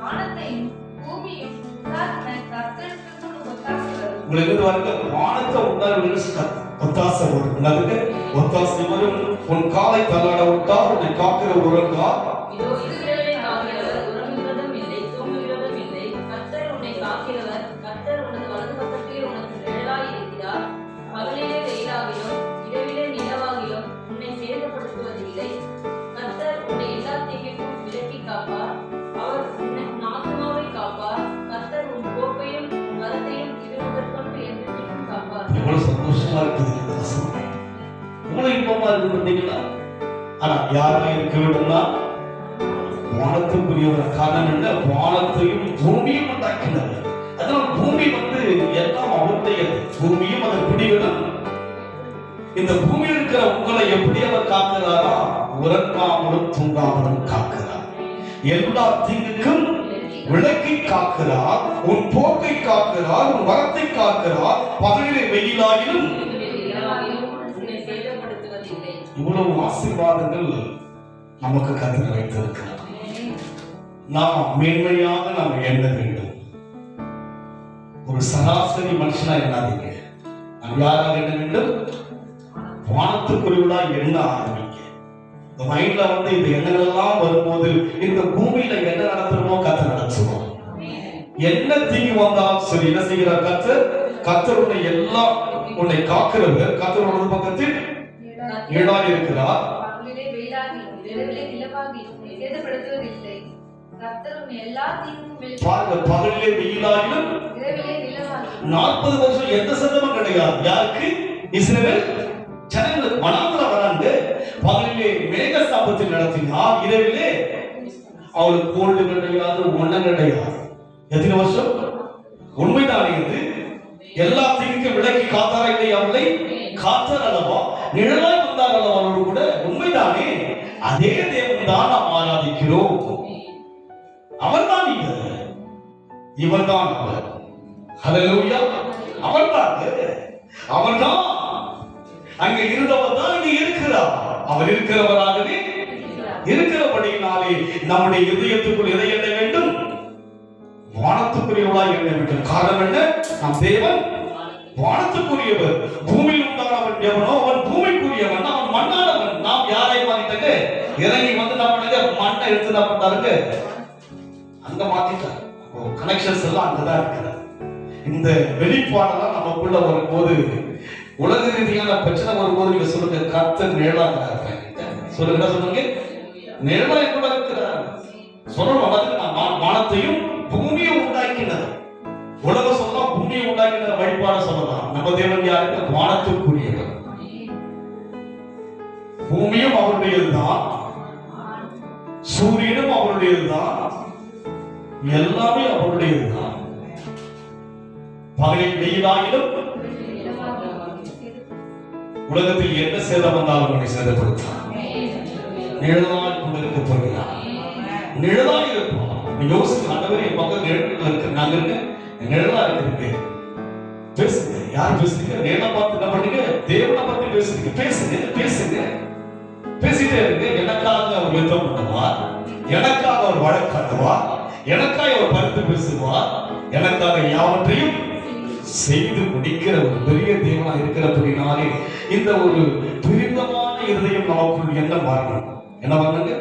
வானத்தையும் பூமியும் உண்டாக்கின கர்த்தருக்கு ஒத்தாசை வரும்.
உங்களுக்கு வந்து வானத்தை உண்டாக்குற ஒத்தாசை வரும். அதுக்கு ஒத்தாசை வரும். உன் காலை தள்ளாட விட்டால் உன்னை காக்கிற உறங்கார்.
இதோ இஸ்ரவேலை காக்கிறவர் உறங்குகிறதும் இல்லை, தூங்குகிறதும் இல்லை. கர்த்தர் உன்னை காக்கிறவர். கர்த்தர் உனது வலது பக்கத்திலே உனக்கு நிழலாய் இருக்கிறார். பகலிலே வெயிலாகிலும் இரவிலே நிலவாகிலும் உன்னை சேதப்படுத்துவதில்லை. கர்த்தர் உன்னை எல்லா தீமைக்கும் விலக்கி காப்பார். அவர் உன்னை ஆத்துமாவை காப்பார். கர்த்தர் உன் போக்கையும் உன் வரத்தையும் திரும்பற்கொண்டு என்றைக்கும் காப்பார்.
எவ்வளவு சந்தோஷமா இருக்குது இந்த வசனம். எவ்வளவு இன்பமா இருக்கு பார்த்தீங்களா? ஆனா யாருமே இருக்க வேண்டும்னா வானத்துக்குரியவர். காரணம் என்ன? வானத்தையும் பூமியும் உண்டாக்கினவர். அதனால பூமி வந்து எல்லாம் அவருடையது. பூமியும் அதை பிடிவிடும். இந்த பூமியில் இருக்கிற உங்களை எப்படி அவர் காக்கிறாரா? உறங்காமலும் தூங்காமலும் காக்கிறார். எல்லா தீங்குக்கும் விளக்கி காக்கிறார். உன் போக்கை காக்கிறார், உன் வரத்தை காக்கிறார். பகலிலே வெயிலாகிலும்
உன்னை சேதப்படுத்துவதில்லை.
இவ்வளவு ஆசீர்வாதங்கள் நமக்கு கருத்தில் வைத்திருக்கிறார். நாம் மேன்மையாக நாம் எண்ண வேண்டும். ஒரு சராசரி மனுஷனா எண்ணாதீங்க. நாம் யாராக எண்ண வேண்டும்? வானத்துக்குரியவளா எண்ண ஆரம்பிங்க. இந்த மைண்ட்ல வந்து இந்த எண்ணங்கள் எல்லாம் வரும்போது இந்த பூமியில என்ன நடத்துறோமோ கர்த்தர் நடத்துவோம். என்ன தீங்கு வந்தாலும் சரி, என்ன செய்கிறார் கர்த்தர்? கர்த்தர் உன்னை எல்லாம் உன்னை காக்கிறவர். கர்த்தர் உனது பக்கத்தில் நிழலாய் இருக்கிறார்.
பகலிலே வெயிலாகிலும் இரவிலே நிலவாகிலும் சேதப்படுத்துவதில்லை. கர்த்தர் உன்னை எல்லா தீங்குக்கும் விலக்கி
பாருங்க, பகலிலே வெயிலாகிலும்
இரவிலே நிலவாகிலும்
40 வருஷம் எந்த சத்தமும் கிடையாது. யாருக்கு? இஸ்ரவேல் ஜனங்களுக்கு. வனாந்தரம் வராங்க. பகலிலே மேக ஸ்தம்பத்தில் நடத்தினார், இரவிலே அவளுக்கு கோல்டு கிடையாது, ஒன்னும் கிடையாது. எத்தனை வருஷம்? உண்மைதானே இது? எல்லா தீங்குக்கும் விலக்கி காத்தாரா இல்லை? அவளை காத்தார் அல்லவா? நிழலாய் வந்தார் அல்லவா அவரோடு கூட? உண்மைதானே? அதே தேவன் தான் நாம் ஆராதிக்கிறோம். அவர்தான் இவர்தான் அவர். ஹல்லேலூயா. அவர்தான் அங்க இருந்தவர் தான் இங்க இருக்கிறார். அவர் இருக்கிறவராகவே இருக்கிறபடியினாலே நம்முடைய இதயத்துக்குள் எதை எண்ண வேண்டும்? வானத்துக்குரியவளாய் எண்ண வேண்டும். காரணம் என்ன?
நம் தேவன் வானத்துக்குரியவர். பூமியில் உண்டானவன் எவனோ அவன் பூமிக்குரியவன், அவன் மண்ணானவன். நாம் யாரை மாறிட்டாங்க? இறங்கி வந்து என்ன பண்ணுங்க, மண்ணை எடுத்து என்ன பண்ணாருங்க, அங்க மாத்திட்டாங்க. கனெக்ஷன்ஸ் எல்லாம் அங்கதான் இருக்கிறது. இந்த வெளிப்பாடெல்லாம் நமக்குள்ள வரும்போது, உலக ரீதியான பிரச்சனை வரும்போது நீங்க சொல்லுங்க, கர்த்தர் நிழலாக இருக்காங்க. சொல்லுங்க, என்ன சொல்லுங்க? நிழலா கூட இருக்கிறார். சொல்லணும், வானத்தையும் பூமியும் உண்டாக்கினது. உலகம் சொல்லலாம், பூமியை உண்டாக்கின வழிபாடு சொல்லலாம். நம்ம தேவன் யாருக்கு? வானத்துக்குரியவர். பூமியும் அவருடையதுதான், சூரியனும் அவருடையதுதான், எல்லாமே அவருடையதுதான். பகலில் வெயிலாயிலும் உலகத்தில் என்ன சேதம் வந்தாலும் அவனை சேதப்படுத்தான். நிழலாய் கொண்டிருக்க போகிறார். நிழலாய் இருப்போம். யோசிச்சு ஆண்டவரே, என் பக்கம் நிழல் இருக்கு, நாங்க இருக்க நிழலா இருக்கு. பேசுங்க. யார் பேசுறீங்க? நேரம் பார்த்து என்ன பண்ணுங்க? தேவனை பத்தி பேசுறீங்க. பேசுங்க, பேசுங்க, பேசிட்டே இருக்கு. எனக்காக அவர் யுத்தம் பண்ணுவார், எனக்காக அவர் வழக்காடுவார், எனக்காக அவர் பரிந்து பேசுவார், எனக்காக யாவற்றையும் செய்து முடிக்கிற ஒரு பெரிய தேவனா இருக்கிறபடினாலே இந்த ஒரு துரிதமான இருதயம் நமக்குள் என்ன மாறணும்? என்ன பண்ணுங்க?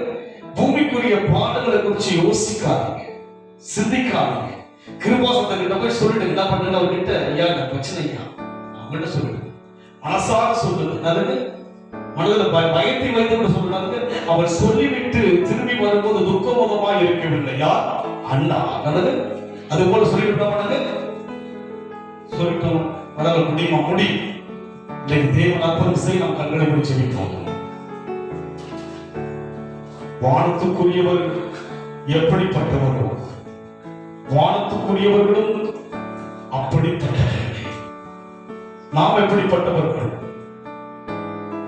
பூமிக்குரிய பாடங்களை குறித்து யோசிக்காதீங்க, சிந்திக்காதீங்க. கிருபாசத்தை கிட்ட போய் சொல்லிட்டு என்ன பண்ணுங்க, அவர்கிட்ட ஐயா இந்த பிரச்சனையா அவங்ககிட்ட சொல்லுங்க, மனசார சொல்லுங்க. நல்லது, மனதில் பயத்தை வைத்து சொல்றாங்க. அவர் சொல்லிவிட்டு திரும்பி வரும்போது துக்கமுகமாக இருக்கவில்லையா அண்ணா? நல்லது, அது போல சொல்லிவிட்டா பண்ணுங்க, சொல்லிட்டோம் வளர முடியுமா? முடியும். இன்னைக்கு தேவன் அற்புதம் செய்ய நாம் கண்களை போய் செவிப்போம். வானத்துக்குரியவர் எப்படிப்பட்டவர்கள்? வானத்துக்குரியவர்களும் அப்படிப்பட்டவர்கள். நாம் எப்படிப்பட்டவர்கள்?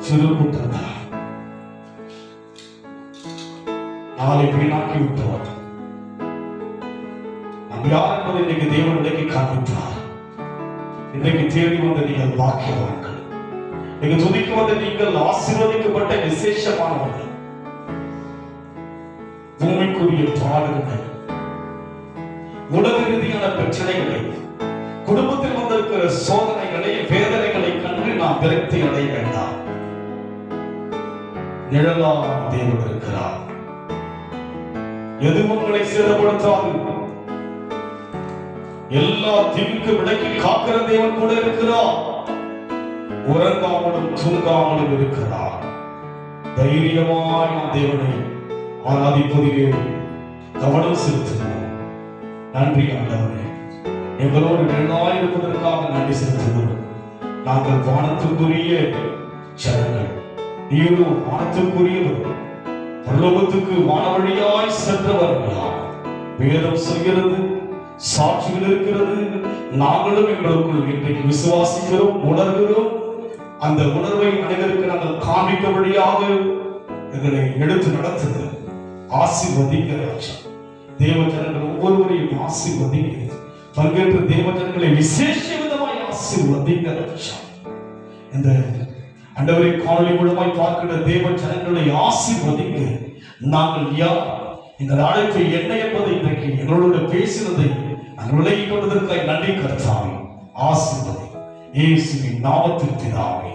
சிறு கூட்டத்தார், நாளை வீணாக்கி விட்டவர். நாம் யார் என்பதை இன்னைக்கு தேவன் விலைக்கு காண்பித்தார். இன்றைக்கு தேடி வந்த நீங்கள் பாக்கியவான்கள். நீங்க துதிக்க வந்த நீங்கள் ஆசீர்வதிக்கப்பட்ட விசேஷமானவர்கள். பூமிக்குரிய பாடுகள், உலக ரீதியான பிரச்சனைகளை, குடும்பத்தில் வந்திருக்கிற சோதனைகளை, வேதனைகளை கண்டு நாம் விரக்தி அடைய வேண்டாம். நிழலான தேவன் இருக்கிறார். எதுவும் உங்களை சேதப்படுத்தாது. எல்லா தீங்குக்கு விலக்கி காக்கிற தேவன் கூட இருக்கிறார். உறங்காமலும் தூங்காமலும் இருக்கிறார். தைரியமாய் நாம் தேவனை ஆராதிப்பதிலே கவனம் செலுத்துவோம். நன்றி ஆண்டவரே, எங்களோடு நிழலாய் இருப்பதற்காக நன்றி செலுத்துவோம். நாங்கள் வானத்துக்குரிய ஜனங்கள், நீரோ வானத்துக்குரியவர், பரலோகத்துக்கு வானவழியாய் சென்றவர்களா? வேதம் சொல்கிறது, சாட்சிகள் இருக்கிறது. நாங்களும் எங்களுக்குள் இன்றைக்கு விசுவாசிக்கிறோம், உணர்கிறோம். அந்த உணர்வை அனைவருக்கு நாங்கள் காண்பிக்கபடியாக எங்களை எடுத்து நடத்துங்க. ஆசீர்வதிங்க ராஜா. தேவ ஜனங்கள் ஒவ்வொருவரையும் ஆசீர்வதிங்க. பங்கேற்ற தேவ ஜனங்களை விசேஷ விதமாய் ஆசீர்வதிங்க ராஜா. இந்த ஆண்டவரை காணொளி மூலமாய் பார்க்கிற தேவ ஜனங்களை ஆசீர்வதிங்க. நாங்கள் யார், இந்த அழைப்பு என்ன என்பதை இன்றைக்கு எங்களோட பேசினதை நாங்கள் விலகி கொண்டதற்காக நன்றி கர்த்தாவே. ஆசீர்வதி இயேசுவின் நாமத்தில் பிதாவே.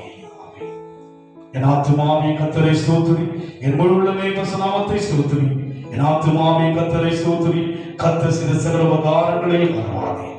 என் ஆத்துமாவே கர்த்தரை ஸ்தோத்திரி, என் முழு உள்ளமே பரிசுத்த நாமத்தை ஸ்தோத்திரி. என் ஆத்துமாவே கர்த்தரை ஸ்தோத்திரி, கர்த்தர் செய்த சகல உபகாரங்களையும் மறவாதே.